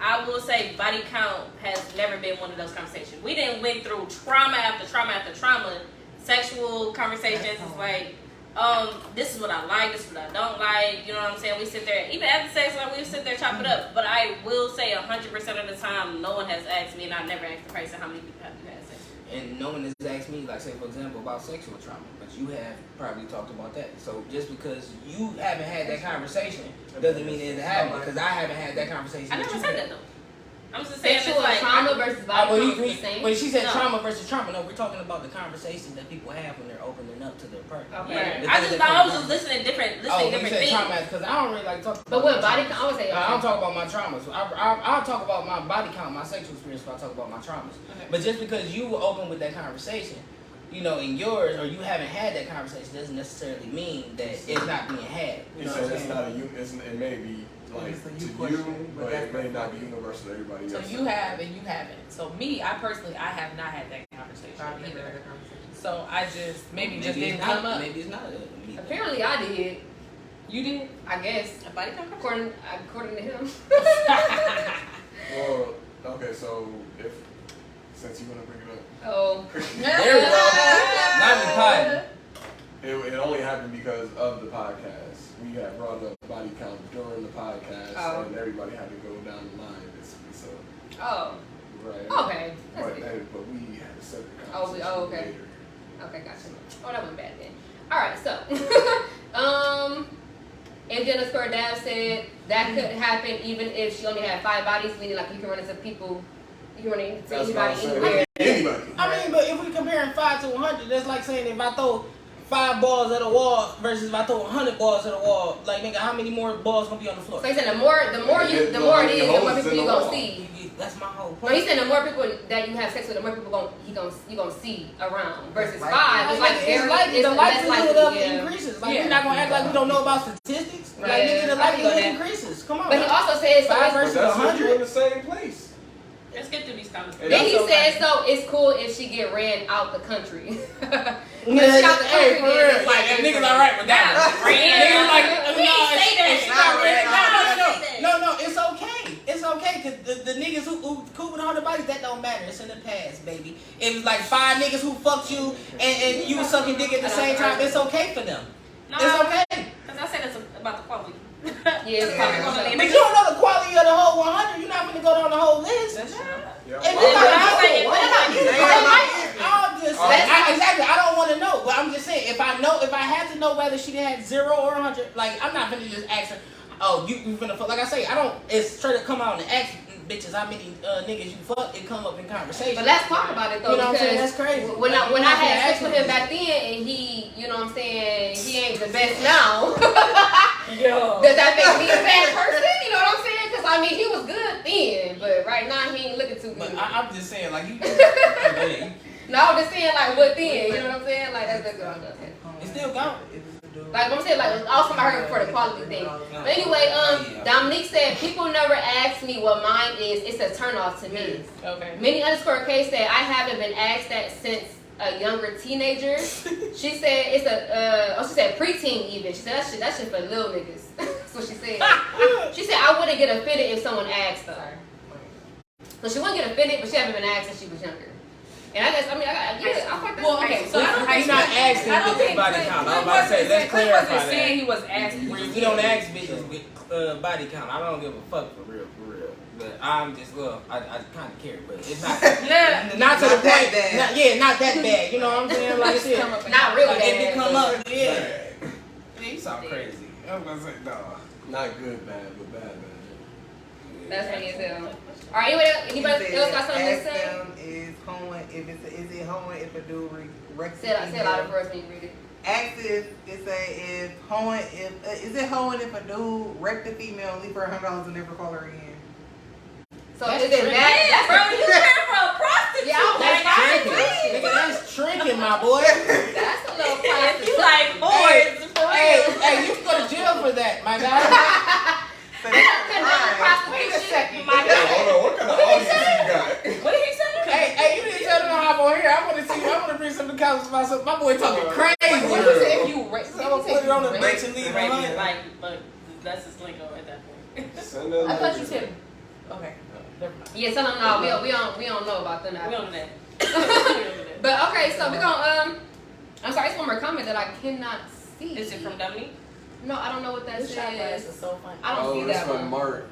I will say body count has never been one of those conversations. We didn't went through trauma after trauma after trauma. Sexual conversations is like, this is what I like, this is what I don't like. You know what I'm saying? We sit there, even after sex, like we sit there chop it up. But I will say 100% of the time, no one has asked me, and I've never asked the person how many people have you had sex. And no one has asked me, like say for example, about sexual trauma, but you have probably talked about that. So just because you haven't had that conversation doesn't mean it isn't happening. Because I haven't had that conversation. I with never you said had. that though. I'm just saying sexual it's like trauma versus body But trauma is the same. when she said No. trauma versus trauma, no, we're talking about the conversations that people have when they're opening up to their partner. Okay. Yeah. I was just listening different Oh, when you different said things. trauma, because I don't really like talk about But what my body traumas. count? I would say. I don't talk about my traumas. I'll talk about my body count, my sexual experience, when I talk about my traumas. Okay. But just because you were open with that conversation, you know, in yours, or you haven't had that conversation, doesn't necessarily mean that it's not being had. You He know said what I'm it's saying? not it may be like It's a to you you, question, but it may not be universal to everybody So else. you have and you haven't. So me, I personally, I have not had that conversation either. So I just maybe just it's didn't not, come up. Maybe it's not a me. Apparently, I did. You did? I guess A body count? according to him. Well, okay, so since you want to bring it up, Oh. There we go. Now we potting. It only happened because of the podcast. We had brought up body count during the podcast, and everybody had to go down the line basically. So. Oh. Right. Okay. But we had a separate conversation. Oh, okay. Later. Okay, gotcha. Oh, that went bad then. All right, so, MJ_Dab said that could happen even if she only had 5 bodies, meaning like you can run into people, you can run into That's what I'm anybody saying. anywhere. Anybody. I mean, but if we comparing 5 to 100, that's like saying if I throw 5 balls at a wall versus if I throw 100 balls at a wall, like nigga, how many more balls gonna be on the floor? So he said the more it is, the more people you gonna see. That's my whole No, point. he said the more people that you have sex with, the more people you gonna see around. Versus Like, 5, it's like It's like the likelihood of increases. Like we're not gonna act like we don't know about statistics. Like nigga, the likelihood increases. Come on. But he also said 5 But versus that's if you're 100. in the same place. Let's get through these comments. And Then he that's said, so it's cool if she get ran out the country. Yeah, She out the hey, country, for then real. it's like Like, niggas alright with that. Niggas like, We ain't say that. it's not ran. We No, it's okay. It's okay, cause the niggas who cool with 100 bodies, that don't matter. It's in the past, baby. It was like 5 niggas who fucked you and you was sucking dick at the same time. It's okay for them. It's okay. Because I said it's about the quality. Yeah, it's probably gonna But you don't know the quality of the whole 100. You're not gonna go down the whole list. That's true. Yeah. If Well, you I'm gotta saying, know, what about you? I'm just saying. Exactly. I don't want to know, but I'm just saying. If I had to know whether she had 0 or 100, like I'm not gonna just ask her. Oh, you finna fuck? Like I say, I don't. It's straight up come out and ask bitches how many niggas you fuck. It come up in conversation. But let's talk about it though. You know what I'm saying? Because That's crazy. When Like, I had sex asking with him me. back then, and he, you know what I'm saying, he ain't the best now. Yo. Does that make me a bad person? You know what I'm saying? Because I mean, he was good then, but right now he ain't looking too But good. I'm just saying, like you. No, I'm just saying like what then? You know what I'm saying? Like that's good. It still count. Like I'm saying, like also I heard for the quality thing. But anyway, Dominique said people never ask me what mine is. It's a turnoff to me. Okay. Minnie_K said I haven't been asked that since a younger teenager. She said it's she said preteen even. She said that shit for little niggas. That's what she said. She said I wouldn't get offended if someone asked her. So she wouldn't get offended, but she haven't been asked since she was younger. And I guess I thought that's Well, okay, so I don't think He's not asking I don't bitches think body Clint- count. I was Clint about to say, wasn't let's Clint clarify wasn't saying that. he was asking. We don't ask bitches with body count. I don't give a fuck for real. But I'm just I kind of care, but it's not not to the Not that point. bad. Not that bad. You know what I'm saying? Like shit. not real Like, if it bad. come up, Bad. yeah. You sound crazy. I'm gonna say no. Not good bad, but bad. That's funny as hell. All right, anybody else got something to say? Ask them is it hoeing if a dude wrecks Say it louder for us when you read it. Ask if is it hoeing if a dude wrecked a female and leave her $100 and never call her again? So That's is it tricky. that? Bro, you care for a prostitute. Yeah, That's that's tricking. Nigga, that's tricking, my boy. That's a little If you prostitute. like whores, for real. Hey, you can go to jail for that, my guy. So that's a crime. Prostitution. My Hey, God. hold on, what kind of audience you got? What did he say? Hey, you didn't tell them to hop on here. I want to bring some to couch about something. My boy talking crazy. What did he say if you rape? So I'm gonna put it on the bench and leave it Right, alone. like, but that's his lingo at that point. Send that I thought you nigga. said. Okay. Never mind. Yeah, tell them no. We don't know about them. We Now. don't do that. We don't do that. But okay, so we gonna I'm sorry, it's one more comment that I cannot see. Is it from Dominique? No, I don't know what that This shot glass says. is so funny. I don't see this that from one. Mark.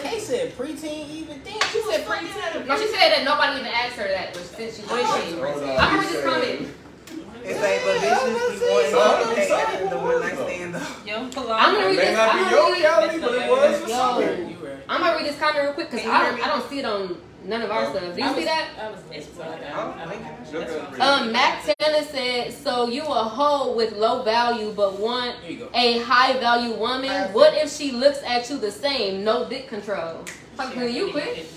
Kay said preteen even. Damn, she said preteen. No, she said that nobody even asked her that, but since she was she. Hold on, I remember he this said- comment. It's like, but bitches be wanting to pay the one night stand though. Yo, I'm gonna It read may this. not be your reality, but it was for Yo. some. You right. I'm gonna read this comment real quick because I don't see it on none of our stuff. Do you see that? I was late, so I don't Look at it. Mac Taylor said, so you a hoe with low value but want Here you go. a high value woman. What if she looks at you the same? No dick control. Talking to you quick.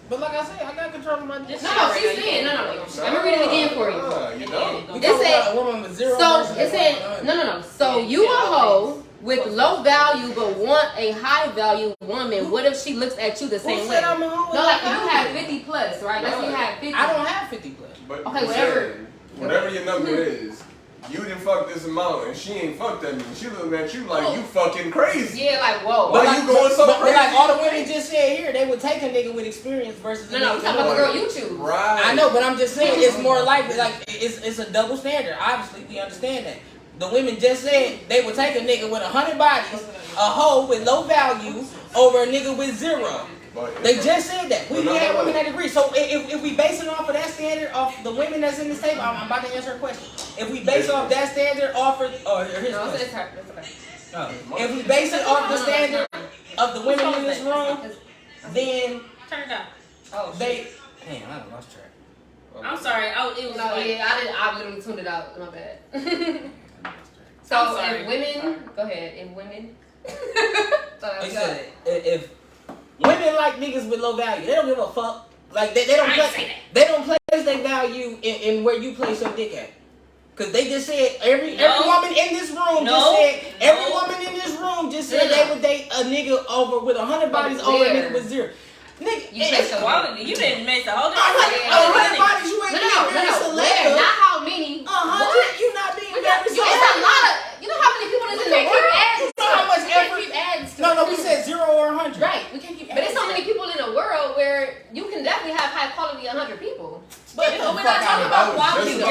But like I said, I got control of my dick. No, she's saying no. I'm gonna read it again for you. You know. We It talking said- about a woman with zero. So versus it said 100. no. So you a hoe with low value but want a high value woman. What if she looks at you the Who same way? said I'm a hoe with No, like low you value? have 50 plus, right? Let's say you have 50. I don't have 50 plus. But Okay, you whatever. said, whatever your number is, you done fucked this amount and she ain't fucked that nigga. She looking at you like you fucking crazy. Yeah, like whoa. Why you going so but crazy? like all the women just said here, they would take a nigga with experience versus a No, nigga I'm talking about the girl you choose. Right. I know, but I'm just saying it's more likely. Like it's a double standard. Obviously, we understand that. The women just said they would take a nigga with 100 bodies, a hoe with low value, over a nigga with 0. They just said that. We had women that agree. So if we base it off of that standard, off the women that's in this table, I'm about to answer a question. If we base off that standard, if we base it off the standard of the women in this room, then Turn it down. Oh, they. Damn, I lost track. I'm sorry. It was no, like, yeah, I literally tuned it out. My bad. So I'm sorry. if women, go ahead. If women, Like I said, if women like niggas with low value, they don't give a fuck. Like they don't place their value in where you place your dick at. Cause they just said every woman in this room just said they would date a nigga over with 100 bodies over a nigga with 0. Nigga, it's quality. You didn't miss the whole thing. 100 bodies you ain't being very selective. Not how many. 100 you not being very It's selective. a lot of. You know how many people is in the world? You know how much effort? Keep adding to No, we said 0 or 100. Right, we can't keep. But there's so many people in the world where you can definitely have high quality 100 people. But we're not talking about quality. The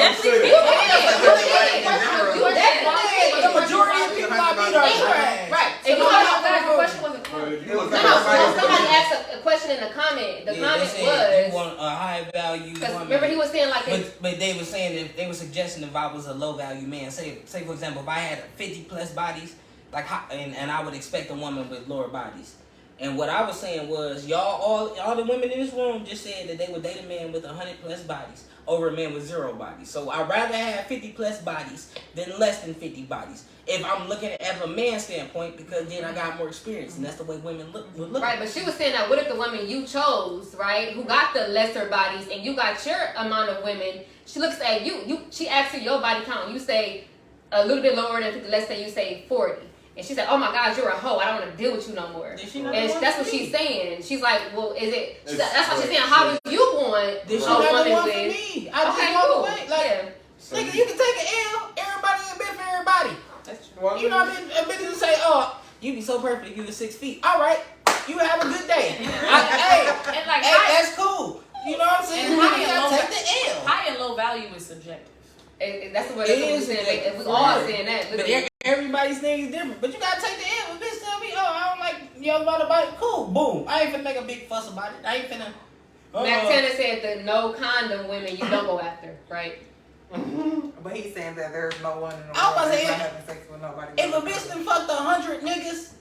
majority of people I meet are trash. Right. If you the question wasn't somebody asked a question in the comment. The comment was you want a high value woman. Remember he was saying like but they were saying if they were suggesting if I was a low value man, say for example if I had 50 plus bodies, like and I would expect a woman with lower bodies. And what I was saying was, y'all, all the women in this room just said that they would date a man with 100 plus bodies over a man with 0 bodies. So I'd rather have 50 plus bodies than less than 50 bodies. If I'm looking at it from a man's standpoint, because then I got more experience, and that's the way women look. Right, but she was saying that what if the woman you chose, right, who got the lesser bodies, and you got your amount of women, she looks at she asks you your body count, you say a little bit lower than 50, let's say you say 40. And she said, "Oh my God, you're a hoe. I don't want to deal with you no more." And that's what she's saying. She's like, "Well, is it?" That's what she's saying. How do you want? Did she not the one for me? I just walk away. Like, nigga, you can take an L. Everybody ain't been for everybody. That's true. You know, I've been to say, "Oh, you be so perfect if you was 6 feet." All right, you have a good day. Hey, that's cool. You know what I'm saying? Take the L. High and low value is subjective. That's the way we're saying. We all saying that. But everybody's thing is different. But you gotta take the L. If bitch tell me, "Oh, I don't like your body," cool, boom. I ain't finna make a big fuss about it. I ain't finna. Mac Tanner said the no condom women you don't go after, right? But he's saying that there's no one in the world I was about to say, that's not having sex with nobody. if a bitch done fucked 100 niggas,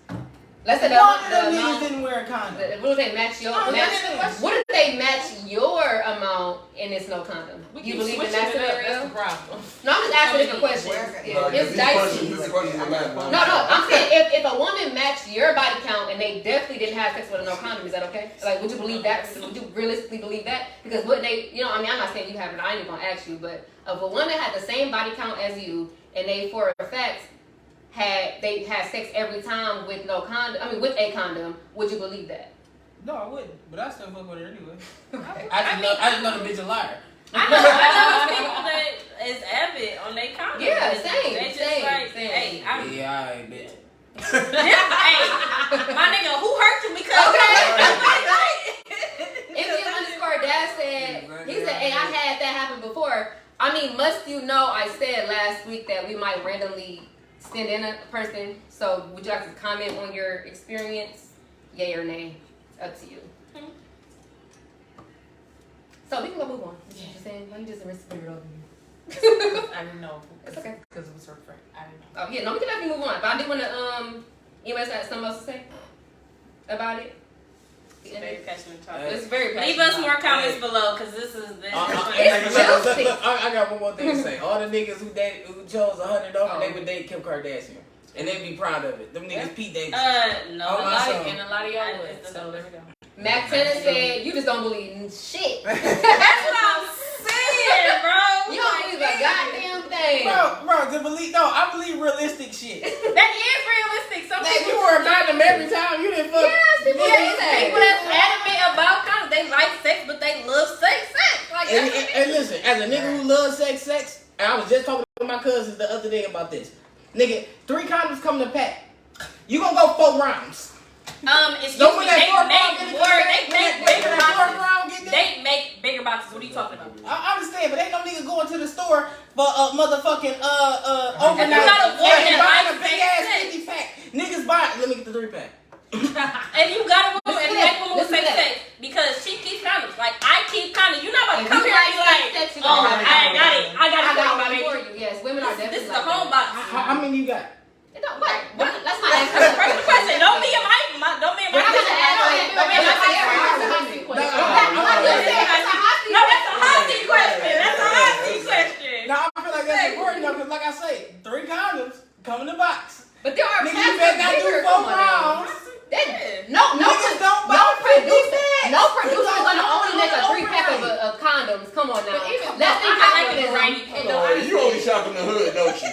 Let's say one of them niggas didn't wear a condom. What if they match your What if they match your amount and it's no condom? You believe in that scenario? That's the problem. No, I'm just asking different questions. It's dicey. No, I'm saying if a woman matched your body count and they definitely didn't have sex with a no condom, is that okay? Like, would you believe that? Would you realistically believe that? Because what they, I'm not saying you haven't. I ain't even gonna ask you, but if a woman had the same body count as you and they for a fact they had sex every time with no condom, with a condom, would you believe that? No, I wouldn't. But I still fuck with her anyway. Okay. I just know the bitch a liar. I know people that is avid on their comments. Yeah, same. They just same, like, same. hey, I'm Yeah, alright, bitch. hey, my nigga, who hurt you? Because Dad said, he said, "Hey, I had that happen before." I mean, must you know? I said last week that we might randomly send in a person. So, would you like to comment on your experience? Yay or nay? It's up to you. So we can go move on. You know what I'm saying? Why you just respect it over you? I didn't know. It's okay. Because it was her friend. I didn't know. Oh yeah, no, we can definitely move on. But I did want to. Anyways, got something else to say about it? very passionate topic. It's very passionate. Leave us more comments below because this is Look, I got one more thing to say. All the niggas who chose 100 over, they would date Kim Kardashian. And they'd be proud of it. Them niggas Pete Davidson. No, Oh, my son. And a lot of y'all would. So there we go. Mac Tanner said, "You just don't believe in shit." That's what I'm saying, bro. You don't believe a goddamn thing. Bro, I believe realistic shit. That is realistic. Some Like, people you were a condom every time. You didn't fuck. Yes, people say that. people that's adamant about condoms. They like sex, but they love sex. Like And listen, as a nigga who loves sex, and I was just talking to my cousins the other day about this. Nigga, 3 condoms come in a pack. You gonna go 4 rounds. Excuse Don't me, put that they fourth make round in the more, pack. they make When bigger that fourth boxes. round get there. They make bigger boxes. What are you talking about? I understand, but ain't no nigga going to the store for a motherfucking If overnight you got a woman and that buying a likes big safe ass sex. 50 pack. Niggas buy. Let me get the 3 pack. And you got a woman, and that woman will say sex because she keeps condoms. Like I keep condoms. You're not about to come here and be like, oh, I got it. I got it for you, baby. Yes, women are definitely. This is a home box. How many you got? That's my answer. First question. Don't be in my. Don't be in my. I'm gonna ask Don't be in my. No, that's a hot seat question. That's a hot seat question. No, I feel like that's important though, because like I say, 3 condoms come in the box. But there are Nigga, you better not do 4 rounds. No Niggas don't buy no producer is gonna only make a 3-pack of condoms. Come on now. Let's think capitalism. You only shop in the hood, don't you?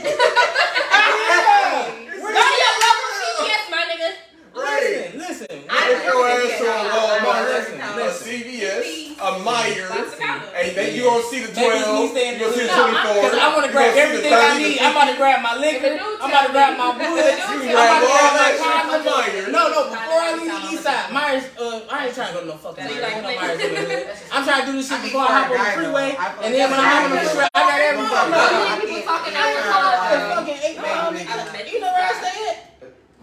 Go to your local CVS, my nigga. Right. Listen. Take your ass to a Listen. Walmart, a CVS, a Myers, Lots of condoms. and then you gonna see the 12, Maybe you we stay in gonna see the the 24. Because I want to grab everything I need. I'm about to grab my liquor. I'm about to grab my wood. You I'm can grab about to all grab my that shit from condoms. Myers. No, before I leave the east side, Myers, I ain't trying to go to no fucking Myers. Ain't no Myers in the hood. I'm trying to do this shit before I hop on the freeway. And then when I hop on the freeway, I got everything. People talking out I got fucking 8 miles, nigga. You know where I stay at?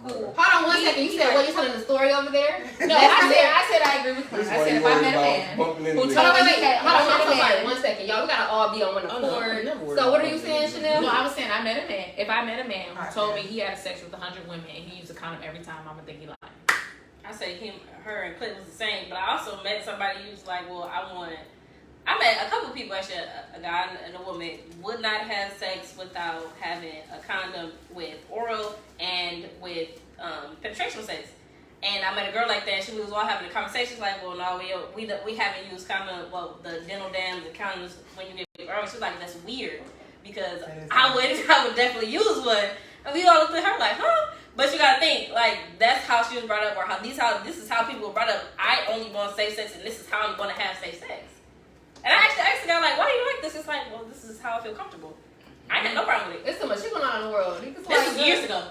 Hold on 1 second. You said what? You telling the story over there? No, I said I agree with Chris. I said if I met a man who Hold on, wait. Hold on, I'm so sorry. 1 second, y'all. We gotta all be on one accord. So what are you saying, Chanel? No, I was saying I met a man. If I met a man who told me he had sex with 100 women and he used a condom every time, I'm gonna think he lied. I say her, and Clint was the same, but I also met somebody who's like, well, I met a couple of people actually, a guy and a woman would not have sex without having a condom with oral and with penetration sex. And I met a girl like that. She was all having a conversation like, well, no, we haven't used condom. Well, the dental dams, the condoms when you get oral. She was like, that's weird because I would definitely use one. And we all looked at her like, huh? But you gotta think like that's how she was brought up, or this is how people were brought up. I only want safe sex, and this is how I'm gonna have safe sex. And I actually asked the guy, like, why do you like this? It's like, well, this is how I feel comfortable. I had no problem with it. There's so much shit going on in the world. This was years ago.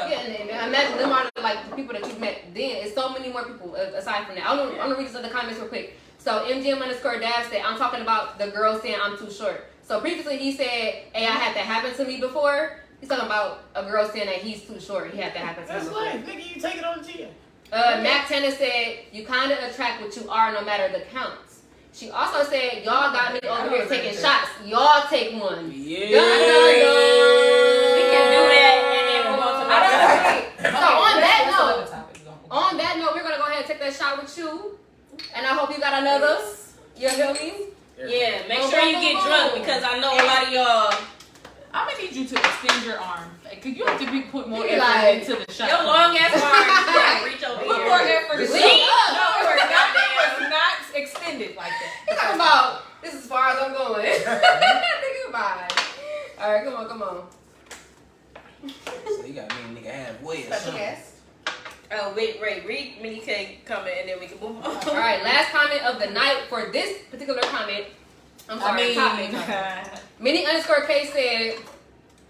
Yeah, and imagine them are like the people that you've met then. It's so many more people aside from that. I'm gonna read some of the comments real quick. So MGM_Dad said, I'm talking about the girl saying I'm too short. So previously he said, hey, I had that happen to me before. He's talking about a girl saying that he's too short. He had that happen to him before. That's life, nigga. You take it on the chin. Mac Tanner said, you kind of attract what you are no matter the counts. She also said, y'all got me over here taking shots. Y'all take one. Yeah. We can do that and then we're going to So on that note, we're going to go ahead and take that shot with you. And I hope you got another. You feel me? Yeah, make sure you get drunk because I know a lot of y'all. I'm gonna need you to extend your arm. Cause you have to put more You effort like- into the shot. Your long ass arms, you gotta reach over Put more here. effort. Lean It's not extended like that. He's talking about, this is as far as I'm going. Think about it. All right, come on. So you got me nigga halfway or Special something. guest. Oh, wait, read Mini K comment and then we can move on. All right, last comment of the night for this particular comment. I'm sorry, topic. Minnie_K said,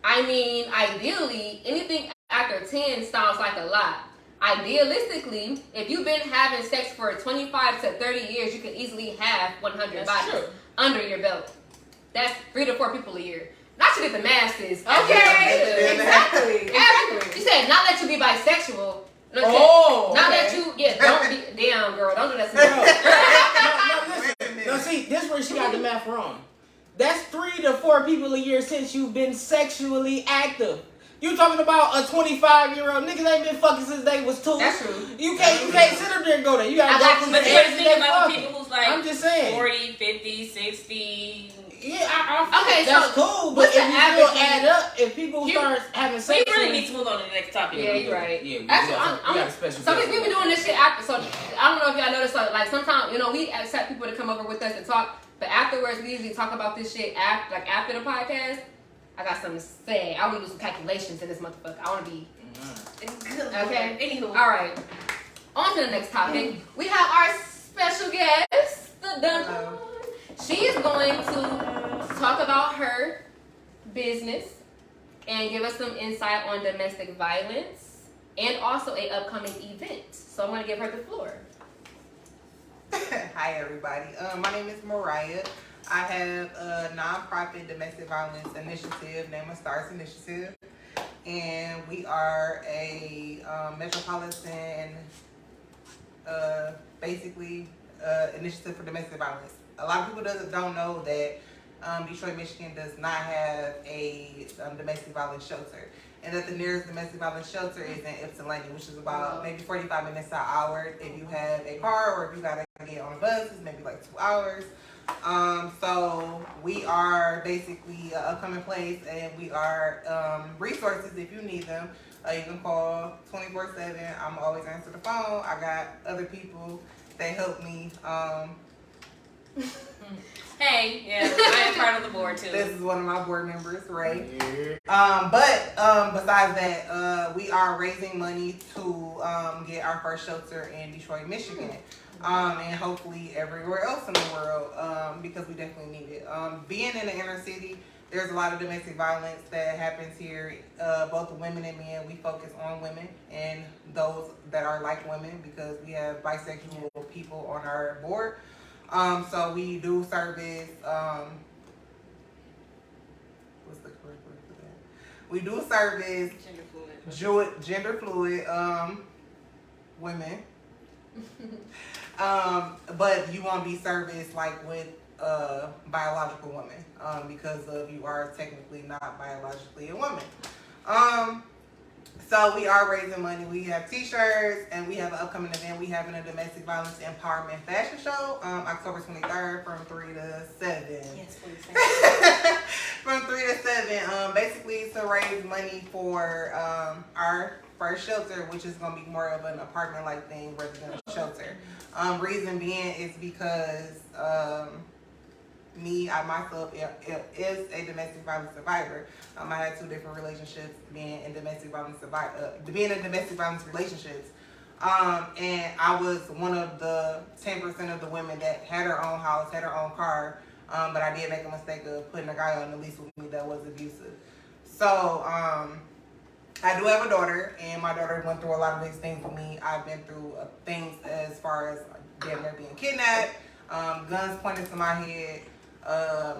ideally, anything after 10 sounds like a lot. Idealistically, if you've been having sex for 25 to 30 years, you can easily have 100 bodies under your belt. That's 3 to 4 people a year. Not to get the masses. Okay. Exactly. You said not let you be bisexual. Not that you, don't be, damn girl, don't do that to me. No, listen. No, see, this is where she got the math wrong. That's 3 to 4 people a year since you've been sexually active. You talking about a 25-year-old niggas ain't been fucking since they was 2. That's true. You can't sit up there and go there. You gotta go from But the you age gotta that think they about the fucking. people who's like I'm just saying. 40, 50, 60. Yeah, I Okay, that's so cool, but what's if the you average still add up, if people start having We sex, really need to move on to the next topic. Yeah, you're right. Yeah, we Actually, got a special. So guest we've been doing this shit after. So I don't know if y'all noticed. Like sometimes, we accept people to come over with us and talk, but afterwards we usually talk about this shit after the podcast. I got something to say. I want to do some calculations in this motherfucker. I want to be okay. Anywho, All right. On to the next topic. We have our special guest. She is going to talk about her business and give us some insight on domestic violence and also a upcoming event. So I'm going to give her the floor. Hi, everybody. My name is Mariah. I have a nonprofit domestic violence initiative named Stars Initiative. And we are a metropolitan, initiative for domestic violence. A lot of people don't know that Detroit, Michigan does not have a domestic violence shelter. And that the nearest domestic violence shelter is in Ypsilanti, which is about maybe 45 minutes to an hour if you have a car, or if you gotta get on a bus, it's maybe like 2 hours. So we are basically an upcoming place, and we are resources if you need them. You can call 24/7. I'm always answer the phone. I got other people that help me. Hey, yeah, I am part of the board too. This is one of my board members, Ray. But besides that, we are raising money to get our first shelter in Detroit, Michigan. And hopefully everywhere else in the world, because we definitely need it. Being in the inner city, there's a lot of domestic violence that happens here, both women and men. We focus on women and those that are like women, because we have bisexual people on our board. So we do service, what's the correct word for that? We do service gender fluid women. But you won't be serviced like with biological women, because of you are technically not biologically a woman. So we are raising money. We have t-shirts, and we have an upcoming event. We having a domestic violence empowerment fashion show, October 23rd from 3 to 7. Yes, please. From 3 to 7, basically to raise money for our first shelter, which is going to be more of an apartment-like thing rather than a shelter. Reason being is because I myself is a domestic violence survivor. I had 2 different relationships, being in domestic violence relationships. And I was one of the 10% of the women that had her own house, had her own car, but I did make a mistake of putting a guy on the lease with me that was abusive. So I do have a daughter, and my daughter went through a lot of these things with me. I've been through things as far as damn near being kidnapped, guns pointed to my head,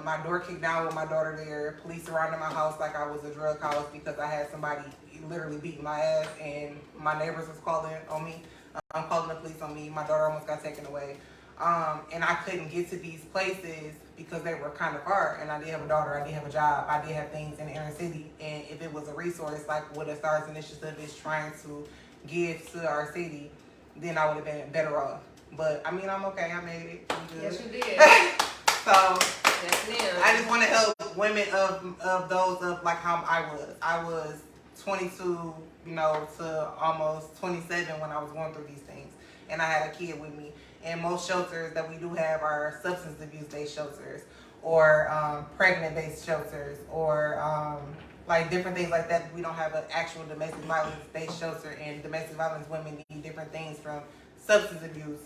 my door kicked down with my daughter there, police surrounded my house like I was a drug house because I had somebody literally beating my ass, and my neighbors was calling on me. I'm calling the police on me. My daughter almost got taken away. And I couldn't get to these places because they were kind of far, and I did have a daughter, I did have a job, I did have things in the inner city, and if it was a resource like what a Stars Initiative is trying to give to our city, then I would have been better off. But I mean, I'm okay, I made it. I'm good. Yes, you did. So, Yes, ma'am. I just want to help women of those of like how I was. I was 22, to almost 27 when I was going through these things, and I had a kid with me. And most shelters that we do have are substance abuse-based shelters, or pregnant-based shelters, or like different things like that. We don't have an actual domestic violence-based shelter, and domestic violence women need different things from substance abuse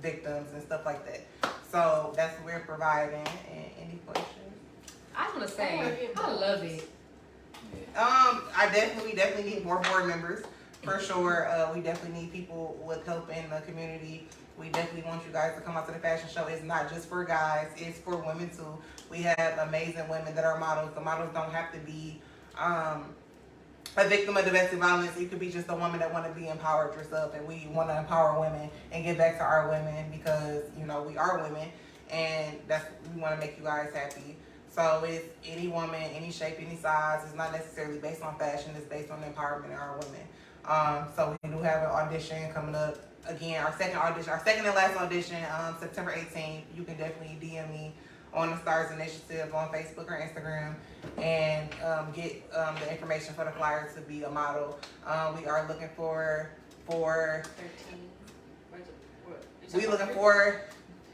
victims and stuff like that. So that's what we're providing. And any questions? I want to say, I love it. I definitely need more board members for sure. We definitely need people with help in the community. We definitely want you guys to come out to the fashion show. It's not just for guys, it's for women too. We have amazing women that are models. The models don't have to be a victim of domestic violence. You could be just a woman that want to be empowered yourself, and we want to empower women and give back to our women because we are women, and we want to make you guys happy. So it's any woman, any shape, any size. It's not necessarily based on fashion. It's based on the empowerment of our women. So we do have an audition coming up. Again, our second and last audition, September 18th. You can definitely DM me on the Stars Initiative on Facebook or Instagram and get the information for the flyer to be a model. We are looking for 13. We looking for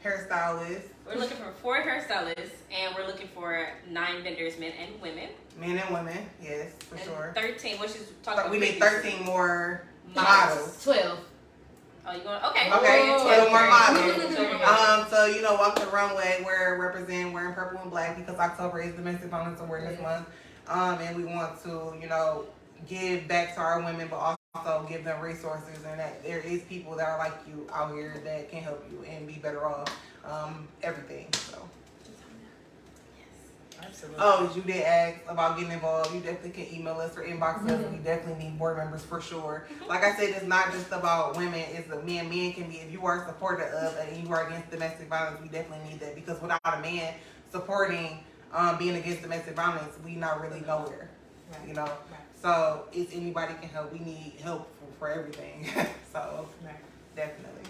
hairstylists. We're looking for 4 hairstylists, and we're looking for 9 vendors, men and women. Men and women, yes, for sure. 13, which is We need 13 more models. 12. Oh, you going? Okay. Okay, 12 more models. So walk the runway. We're in purple and black because October is Domestic Violence Awareness Month. and we want to, give back to our women, but also give them resources, and that there is people that are like you out here that can help you and be better off. Everything. So. Absolutely. Oh, you did ask about getting involved. You definitely can email us or inbox us. We definitely need board members for sure. Like I said, it's not just about women. It's the men. Men can be, if you are supportive of and you are against domestic violence, we definitely need that, because without a man supporting being against domestic violence, we not really nowhere. Right. You know. Right. So if anybody can help, we need help for everything. So Right. definitely.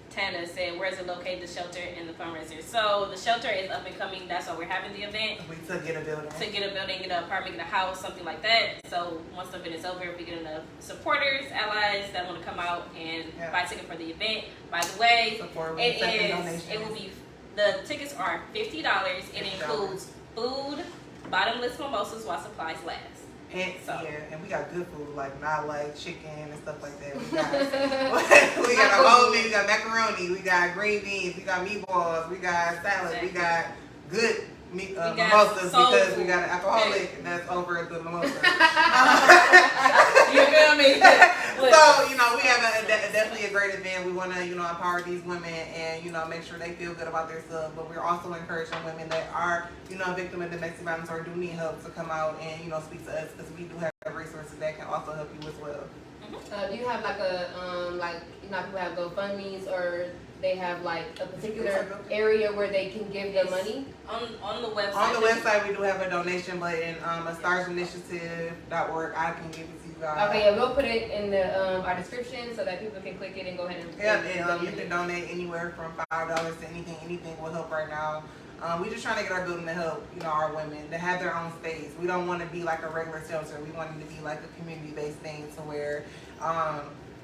Tana said, where's it located, the shelter and the fundraiser? So the shelter is up and coming. That's why we're having the event. We to get a building. To get a building, get an apartment, get a house, something like that. So once the event is over, if we get enough supporters, allies that want to come out and buy a ticket for the event. By the way, it will be, the tickets are $50. It includes food, bottomless mimosas while supplies last. And, and we got good food, like not like chicken and stuff like that. We got a whole meat, we got macaroni, we got green beans, we got meatballs, we got salad, we got good mimosas, because we got an alcoholic that's over the mimosa. You feel me? So, we have definitely a great event. We want to, empower these women and, make sure they feel good about themselves. But we're also encouraging women that are, a victim of domestic violence or do need help to come out and, speak to us, because we do have resources that can also help you as well. Do you have like a, people have GoFundMes, or they have like a particular area where they can give the money? On the website. On the website, we do have a donation button, starsinitiative.org. I can give it to you guys. Okay, yeah, we'll put it in the our description so that people can click it and go ahead and. And you can donate anywhere from $5 to anything. Anything will help right now. We just trying to get our building to help, our women to have their own space. We don't want to be like a regular shelter. We want it to be like a community-based thing, to where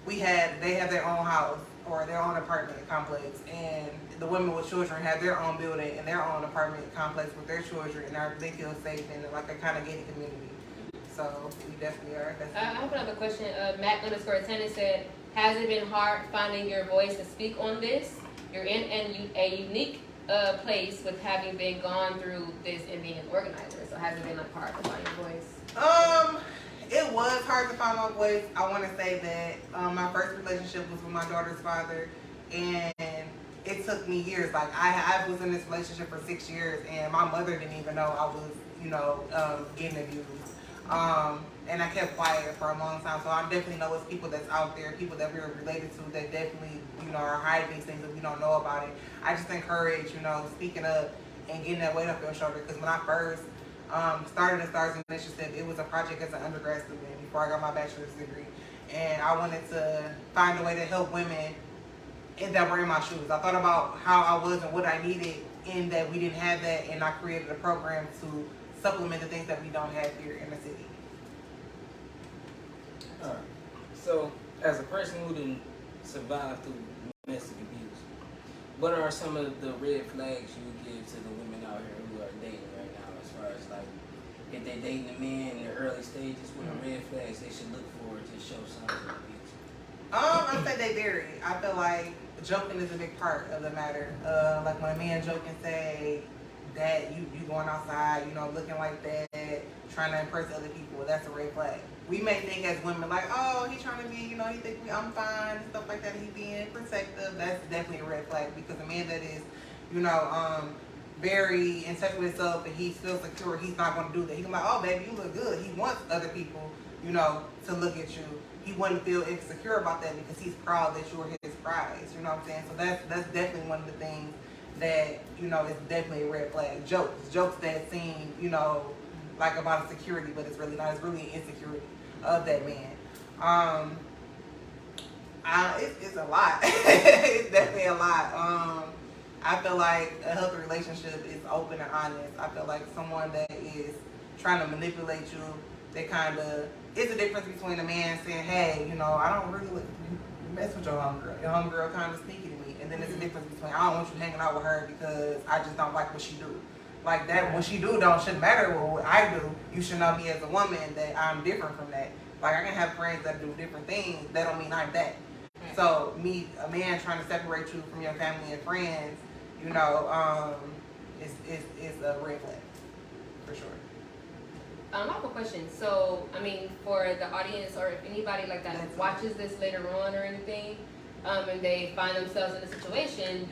they have their own house or their own apartment complex, and the women with children have their own building and their own apartment complex with their children, and they feel safe in like a kind of gated community. So we definitely are. I have another question. Mac_10 said, has it been hard finding your voice to speak on this? You're in a unique place with having been gone through this and being an organizer. So has it been like hard to find your voice? It was hard to find my voice. I want to say that my first relationship was with my daughter's father, and it took me years. Like I was in this relationship for 6 years, and my mother didn't even know I was, getting abused. And I kept quiet for a long time. So I definitely know it's people that's out there, people that we're related to, that definitely, are hiding these things that we don't know about it. I just encourage, speaking up and getting that weight off your shoulder. Because when I first started the Stars Initiative, it was a project as an undergrad student before I got my bachelor's degree. And I wanted to find a way to help women that were in my shoes. I thought about how I was and what I needed, in that we didn't have that, and I created a program to supplement the things that we don't have here in the city. Alright. So, as a person who didn't survive through domestic abuse, what are some of the red flags you would give to the women out here who are dating right now, as far as like if they're dating a man in the early stages, what are red flags they should look for to show signs of abuse? I say they vary. I feel like joking is a big part of the matter. Like when a man joke and say that you going outside, looking like that, trying to impress other people, that's a red flag. We may think as women like, oh, he's trying to be, he think I'm fine and stuff like that. He being protective. That's definitely a red flag, because a man that is, very in touch with himself and he's still secure, he's not going to do that. He's like, oh, baby, you look good. He wants other people, to look at you. He wouldn't feel insecure about that because he's proud that you're his prize. You know what I'm saying? So that's definitely one of the things that, is definitely a red flag. Jokes that seem, like about security, but it's really not. It's really an insecurity of that man. It's a lot. It's definitely a lot. I feel like a healthy relationship is open and honest. I feel like someone that is trying to manipulate you, it's a difference between a man saying, hey, I don't really mess with your homegirl. Your homegirl kind of sneaky to me. And then there's a difference between, I don't want you hanging out with her because I just don't like what she do. Like that, what she do shouldn't matter what I do. You should know me as a woman that I'm different from that. Like I can have friends that do different things. That don't mean I'm that. So a man trying to separate you from your family and friends, is a red flag. for sure. I have a question. So, I mean, for the audience or if anybody like that watches this later on or anything, and they find themselves in a situation,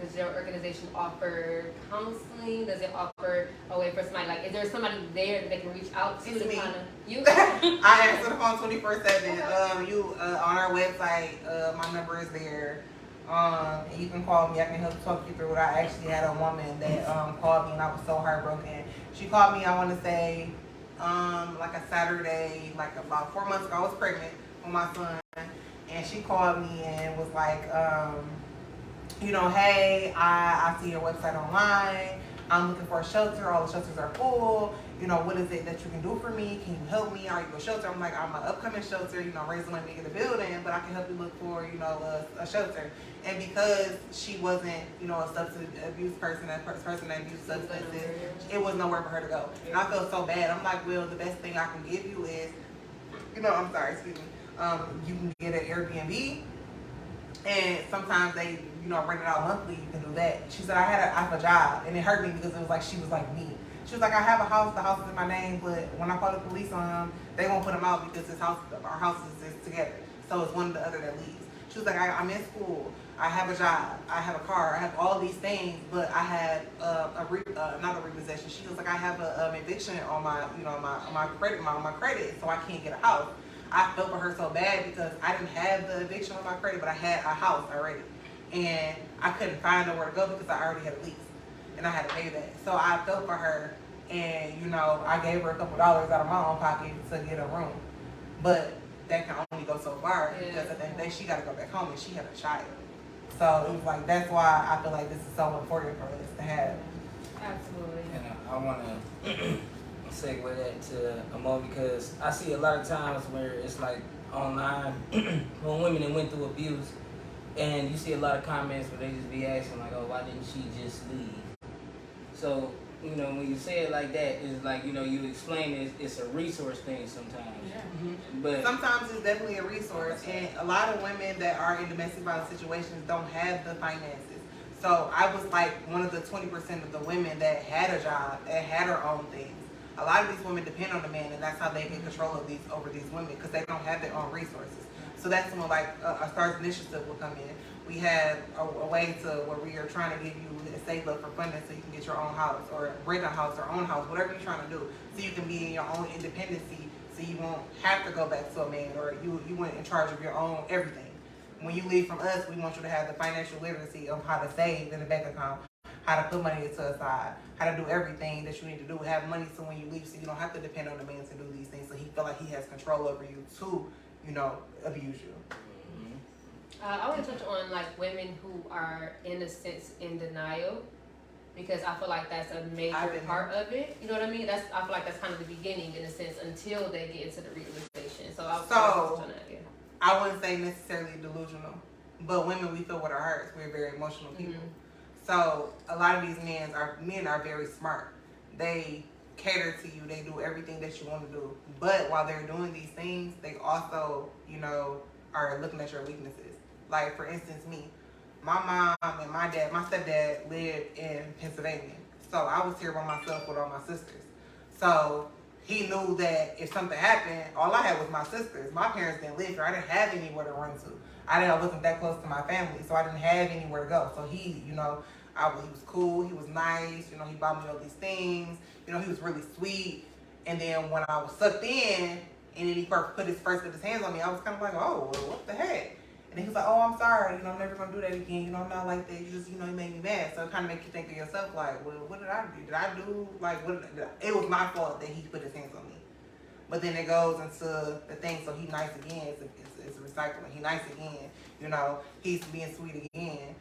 does your organization offer counseling? Does it offer a way for somebody, like, is there somebody there that they can reach out to? It's me. You? I answer the phone 24/7. You on our website, my number is there. And you can call me. I can help talk you through it. I actually had a woman that called me, and I was so heartbroken. She called me, I want to say, like a Saturday, like about 4 months ago. I was pregnant with my son. And she called me and was like, hey, I see your website online. I'm looking for a shelter. All the shelters are full. What is it that you can do for me? Can you help me? Are you a shelter? I'm like, I'm an upcoming shelter. Raising money in the building, but I can help you look for, a shelter. And because she wasn't, a substance abuse person, a person that abused substances, it was nowhere for her to go. And I felt so bad. I'm like, well, the best thing I can give you is, I'm sorry, excuse me. You can get an Airbnb, and sometimes they, rent it out monthly. You can do that. She said, I have a job, and it hurt me because it was like she was like me. She was like, I have a house. The house is in my name, but when I call the police on him, they won't put him out because our house is together. So it's one or the other that leaves. She was like, I'm in school. I have a job. I have a car. I have all these things, but I had not a repossession. She was like, I have an eviction on my, on my credit, so I can't get a house. I felt for her so bad because I didn't have the eviction on my credit, but I had a house already. And I couldn't find nowhere to go because I already had a lease. And I had to pay that. So I felt for her, and, I gave her a couple dollars out of my own pocket to get a room. But that can only go so far because at the end of the day, she got to go back home, and she had a child. So it was like, that's why I feel like this is so important for us to have. Absolutely. And I want to segue that to Amo, because I see a lot of times where it's like online when women that went through abuse, and you see a lot of comments where they just be asking like, oh, why didn't she just leave? So, when you say it like that, it's like, you explain it's a resource thing sometimes. Yeah. Mm-hmm. But sometimes it's definitely a resource, and a lot of women that are in domestic violence situations don't have the finances. So I was like one of the 20% of the women that had a job, that had her own things. A lot of these women depend on the man, and that's how they get control of over these women, because they don't have their own resources. So that's when a STARS initiative will come in. We have a way to where we are trying to give you a save up for funding so you can get your own house or rent a house or own house, whatever you're trying to do, so you can be in your own independency, so you won't have to go back to a man, or you went in charge of your own everything. When you leave from us, we want you to have the financial literacy of how to save in the bank account, how to put money to a side, how to do everything that you need to do. Have money so when you leave, so you don't have to depend on the man to do these things, so he feel like he has control over you to, abuse you. I want to touch on like women who are in a sense in denial, because I feel like that's a major part of it. You know what I mean? I feel like that's kind of the beginning in a sense until they get into the realization. So I touch on that. Yeah. I wouldn't say necessarily delusional, but women, we feel with our hearts. We're very emotional people. Mm-hmm. So a lot of these men are very smart. They cater to you. They do everything that you want to do. But while they're doing these things, they also, are looking at your weaknesses. Like, for instance, me. My mom and my stepdad lived in Pennsylvania. So I was here by myself with all my sisters. So he knew that if something happened, all I had was my sisters. My parents didn't live here. I didn't have anywhere to run to. I wasn't that close to my family, so I didn't have anywhere to go. So he, he was cool. He was nice. He bought me all these things. He was really sweet. And then when I was sucked in, and then he put his hands on me, I was kind of like, oh, well, what the heck? And he was like, oh, I'm sorry. I'm never going to do that again. I'm not like that. You just, you made me mad. So it kind of makes you think of yourself like, well, what did I do? Did I do, like, it was my fault that he put his hands on me. But then it goes into the thing, so he's nice again. It's recycling. He's nice again. He's being sweet again.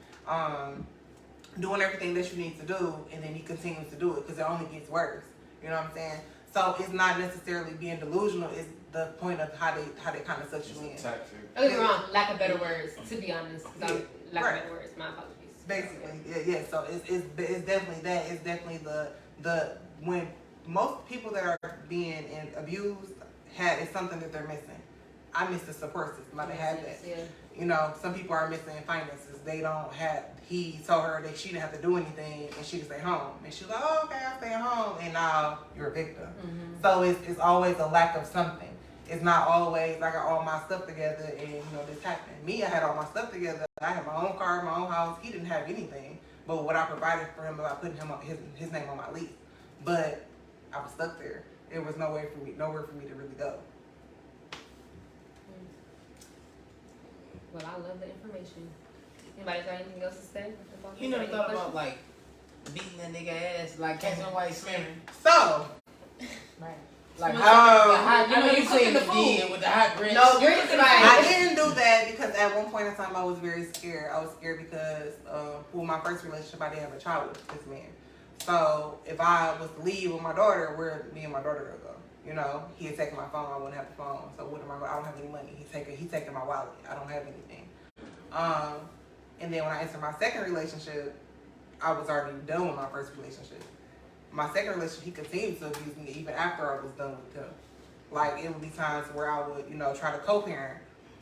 Doing everything that you need to do, and then he continues to do it because it only gets worse. You know what I'm saying? So it's not necessarily being delusional. It's the point of how they kind of such you in. Don't get me wrong. Lack of better words, to be honest. Lack of better words. My apologies. Basically, yeah. So it's definitely that. It's definitely the when most people that are being abused it's something that they're missing. I miss the support system. I didn't have that. You know, some people are missing finances. They don't have, he told her that she didn't have to do anything and she could stay home. And she was like, oh, okay, I'll stay at home. And now you're a victim. So it's always a lack of something. It's not always, I got all my stuff together and, you know, this happened. Me, I had all my stuff together. I had my own car, my own house. He didn't have anything. But what I provided for him by putting him on his name on my lease. But I was stuck there. There was nowhere for me to really go. Well, I love the information. Anybody got anything else to say? You never thought about like beating that nigga ass, like catching white smearing? So, Right. Like you know you seen the deal with the hot grits. no, Grits, right. I didn't do that because at one point in time I was very scared. I was scared because for my first relationship I didn't have a child with this man. So if I was to leave with my daughter, where me and my daughter gonna go? You know, he had taken my phone. I wouldn't have the phone. So what am I? I don't have any money. He taking my wallet. I don't have anything. And then when I entered my second relationship, I was already done with my first relationship. My second relationship, he continued to abuse me even after I was done with him. Like, it would be times where I would, you know, try to co-parent,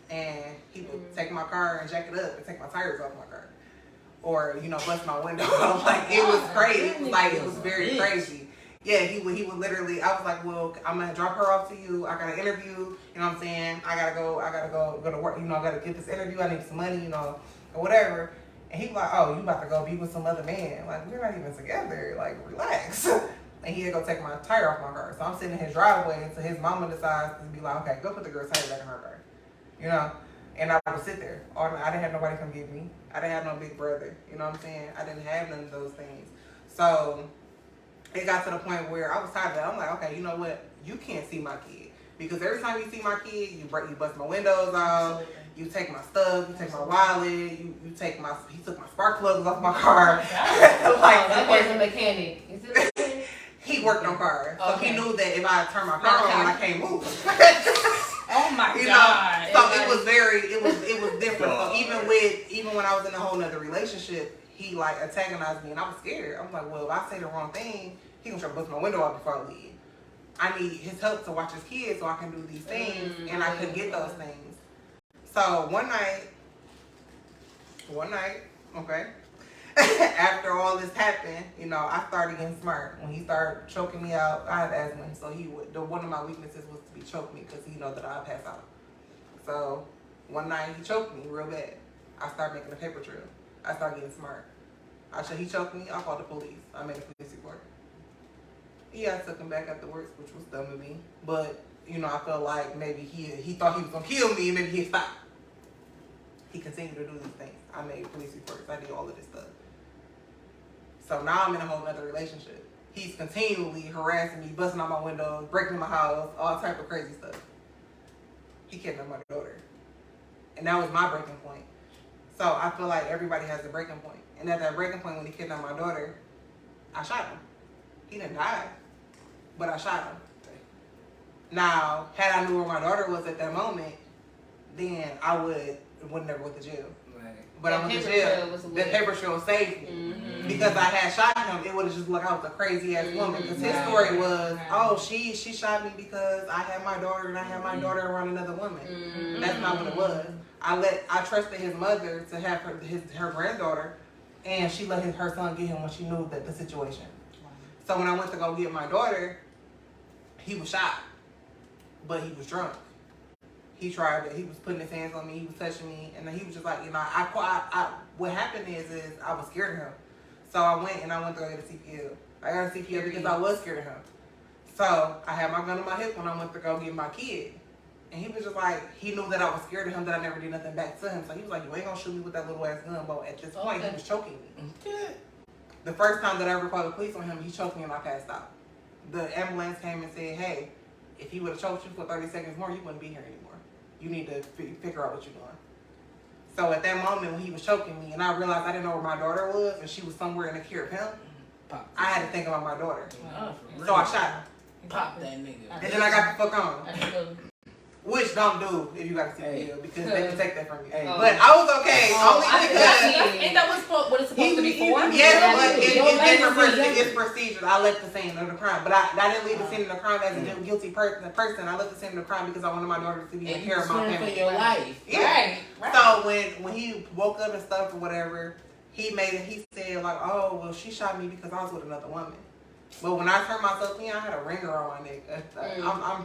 and he would take my car and jack it up and take my tires off my car. Or, you know, bust my window. Like, it was crazy. It was like, it was very crazy. Yeah, he would literally, I was like, well, I'm going to drop her off to you. I got an interview, you know what I'm saying? I gotta go to work, you know, I gotta get this interview. I need some money, you know, or whatever. And he was like, oh, you about to go be with some other man. Like, we're not even together. Like, relax. And he had to go take my tire off my car. So I'm sitting in his driveway until his mama decides to be like, okay, go put the girl's tire back in her car. You know? And I would sit there. I didn't have nobody come get me. I didn't have no big brother. You know what I'm saying? I didn't have none of those things. So it got to the point where I was tired of that. I'm like, okay, you know what? You can't see my kid. Because every time you see my kid, you bust my windows off. You take my stuff, you take my wallet, he took my spark plugs off my car. Like, that was a mechanic. Is it a mechanic? He worked on cars. So Okay. he knew that if I turn my car on, I can't move. Oh my You God. know? So it was different. So even when I was in a whole nother relationship, he like antagonized me and I was scared. I'm like, well, if I say the wrong thing, he gonna try to bust my window out before I leave. I need his help to watch his kids so I can do these things, and I couldn't get those things. So one night, okay, after all this happened, you know, I started getting smart. When he started choking me out, I have asthma, so one of my weaknesses was to be choke me because he know that I pass out. So one night he choked me real bad. I started making a paper trail. I started getting smart. He choked me. I called the police. I made a police report. Yeah, I took him back afterwards, which was dumb of me. But you know, I felt like maybe he thought he was gonna kill me, and maybe he'd stop. He continued to do these things. I made police reports. I did all of this stuff. So now I'm in a whole other relationship. He's continually harassing me, busting out my windows, breaking my house, all type of crazy stuff. He kidnapped my daughter. And that was my breaking point. So I feel like everybody has a breaking point. And at that breaking point when he kidnapped my daughter, I shot him. He didn't die, but I shot him. Now, had I knew where my daughter was at that moment, then I would never went to jail. Right. But I went to jail. The paper trail saved me. Mm-hmm. Because I had shot him, it would have just looked like I was a crazy ass woman. Because his story was, oh, she shot me because I had my daughter and I had my daughter around another woman. Mm-hmm. That's not what it was. I trusted his mother to have her granddaughter, and she let her son get him when she knew that the situation. So when I went to go get my daughter, he was shot, but he was drunk. He was putting his hands on me, he was touching me, and then he was just like, you know, what happened is I was scared of him. So I went to go get a CPL. I got a CPL because I was scared of him. So I had my gun on my hip when I went to go get my kid. And he was just like, he knew that I was scared of him, that I never did nothing back to him. So he was like, you ain't gonna shoot me with that little ass gun, but at this point, he was choking me. The first time that I ever called the police on him, he choked me and I passed out. The ambulance came and said, hey, if he would have choked you for 30 seconds more, you wouldn't be here anymore. You need to figure out what you're doing. So at that moment when he was choking me and I realized I didn't know where my daughter was and she was somewhere in the care of him, I had to think about my daughter. So I shot him. Pop that nigga. And then I got the fuck on. Which don't do if you got a CPL because they can take that from you. But I was okay. Only because Ain't that what it's supposed to be for? Yes, but Your it's life different is younger. it's procedures. I left the scene of the crime, but I didn't leave the scene of the crime as a guilty person. I left the scene of the crime because I wanted my daughter to be in And care you of my swear for family. your life. Yeah. Right. So when he woke up and stuff or whatever, he said like, oh well, she shot me because I was with another woman. But when I turned myself in, I had a ringer on my neck.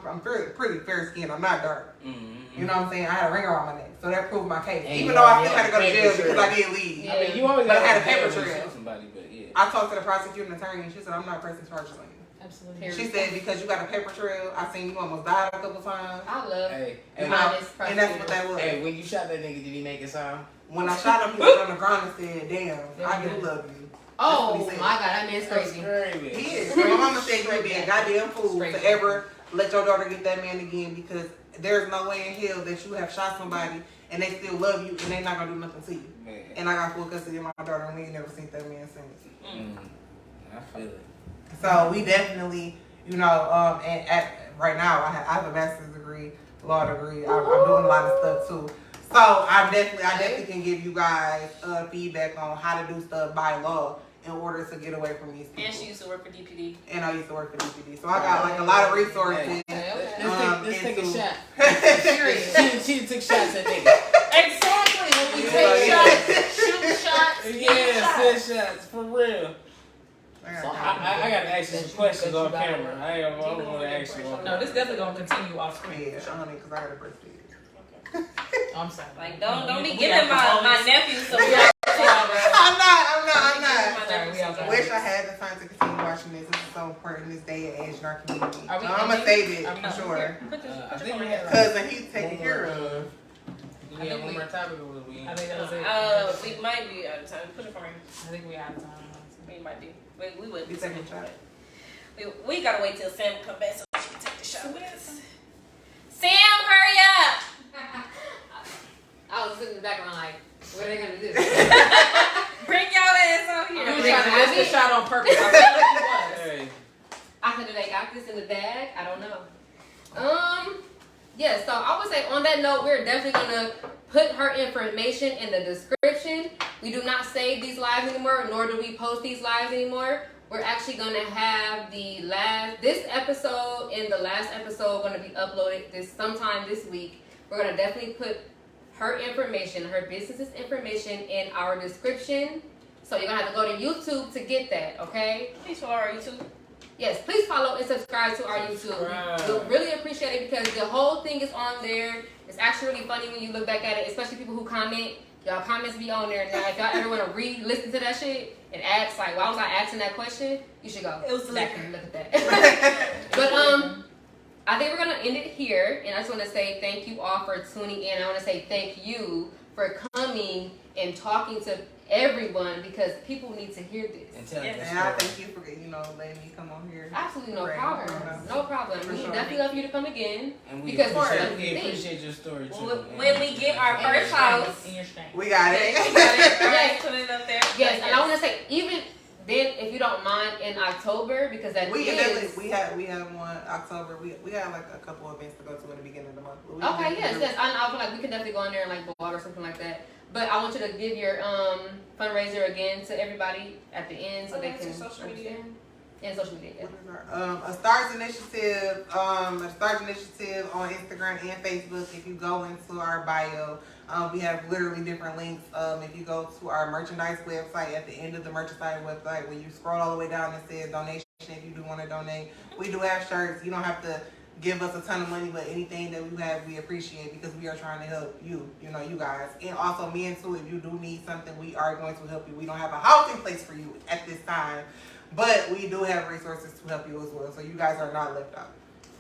I'm pretty fair skinned. I'm not dark. You know what I'm saying? I had a ringer on my neck, so that proved my case. And even you though I already still had to go to had jail paper because trail. I did leave. Yeah. I mean, you always But I gotta had a have paper to trail. shoot somebody, but yeah. I talked to the prosecuting attorney, and she said I'm not pressing charges on you. Absolutely. She said because you got a paper trail, I seen you almost died a couple times. I love Hey, You and, know, honest and that's what prosecutor. that was. hey, when you shot that nigga, did he make a sound? When I shot him, he was on the ground and said, "Damn, I do love you." Oh That's what he my said. God, that man's crazy. He is. My mama said you would be a goddamn fool to ever let your daughter get that man again because there's no way in hell that you have shot somebody and they still love you and they not gonna do nothing to you. Man. And I got full custody of my daughter and we ain't never seen that man since. I feel it. So we definitely, and right now I have a master's degree, law degree. I'm doing a lot of stuff too. So I definitely can give you guys feedback on how to do stuff by law in order to get away from these people. And she used to work for DPD. And I used to work for DPD. So I got like a lot of resources. Let's take a shot. Serious. She took shots at niggas. Exactly. When we Yeah, take yeah. shots, shoot shots, Yeah, send shots for real. I So got I gotta ask you some questions on camera. I'm gonna ask you on No, this definitely gonna continue off screen. yeah, honey, because I got a birthday. Oh, I'm sorry. Like, don't be We giving got my nephew some love. I'm not. Sorry, we outside. I wish I had the time to continue watching this. This is so important in this day and age in our community. Are we I'm going to save it Are we for sure. I think we had Cousin, he's taken care of. Do we have one more topic or was we? I think that was it. We might be out of time. Put it for me. I think we out of time. We might be. We would You be. taking a shot? We gotta wait till Sam come back so she can take the shot with us. Sam, hurry up! I was sitting in the background like, what are they gonna do? Bring your ass out You here. was trying to miss the shot on purpose. I feel like you was. Hey. I said, do they got this in the bag? I don't know. Yeah, so I would say on that note, we're definitely gonna put her information in the description. We do not save these lives anymore, nor do we post these lives anymore. We're actually gonna have this episode and the last episode gonna be uploaded sometime this week. We're gonna definitely put her information, her business's information in our description. So you're gonna have to go to YouTube to get that, okay? Please follow our YouTube. Yes, please follow and subscribe to our YouTube. We'll really appreciate it because the whole thing is on there. It's actually really funny when you look back at it, especially people who comment. Y'all comments be on there. Now, if y'all ever want to re-listen to that shit and ask, like, why was I asking that question? You should go It was back and look at that. But, I think we're going to end it here. And I just want to say thank you all for tuning in. I want to say thank you for coming and talking to everyone because people need to hear this. And telling And the I story. thank you for letting me come on here. Absolutely no Right. problem. No problem. For We sure. definitely love you to come again. And we Because appreciate your story too. When we get our first house, In your strength. We got it. Yes. put it up there. Yes, and I want to say even then, if you don't mind, in October because that We can is- definitely we have one October. We have like a couple of events to go to in the beginning of the month. But we Okay, can yes. I feel like we can definitely go in there and like blog or something like that. But I want you to give your fundraiser again to everybody at the end so they Okay, can so social media. understand. And social media. Yeah. What is our, a Stars Initiative, on Instagram and Facebook. If you go into our bio, we have literally different links. If you go to our merchandise website, at the end of the merchandise website, when you scroll all the way down, it says donation. If you do want to donate, we do have shirts. You don't have to give us a ton of money, but anything that we have, we appreciate because we are trying to help you guys. And also me and Sue, if you do need something, we are going to help you. We don't have a housing place for you at this time, but we do have resources to help you as well. So you guys are not left out.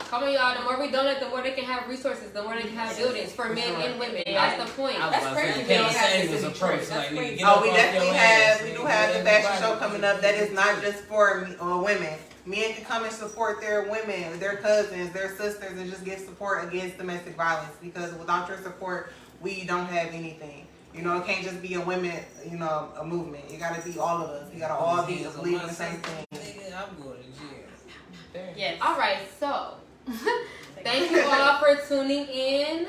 Come on, y'all. The more we donate, the more they can have resources, the more they can have buildings for men and women. That's the point. I was about to say, crazy you we can't don't have say this this in approach. Detroit. Like, That's nigga, get Oh, up we off definitely your have. ass, We nigga. do have the Get fashion everybody show coming up. That is not just for women. Men can come and support their women, their cousins, their sisters, and just give support against domestic violence. Because without your support, we don't have anything. It can't just be a women, a movement. It got to be all of us. We got to all be believing the same thing. Nigga, I'm going to jail. Yes. All right, so thank you all for tuning in.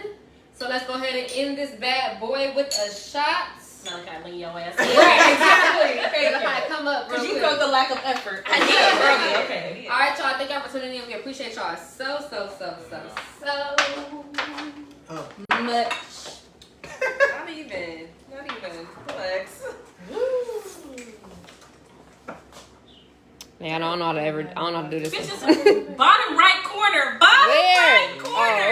So let's go ahead and end this bad boy with a shot. Malachi, lean your ass. Right, exactly. So I come up real Because you quick. felt the lack of effort. I did, really. Okay. All right, y'all. Thank y'all for tuning in. We appreciate y'all so much. Not even. Relax. Man, I don't know how to do this. Bitch, bottom right corner. Bottom Where? right corner. Oh.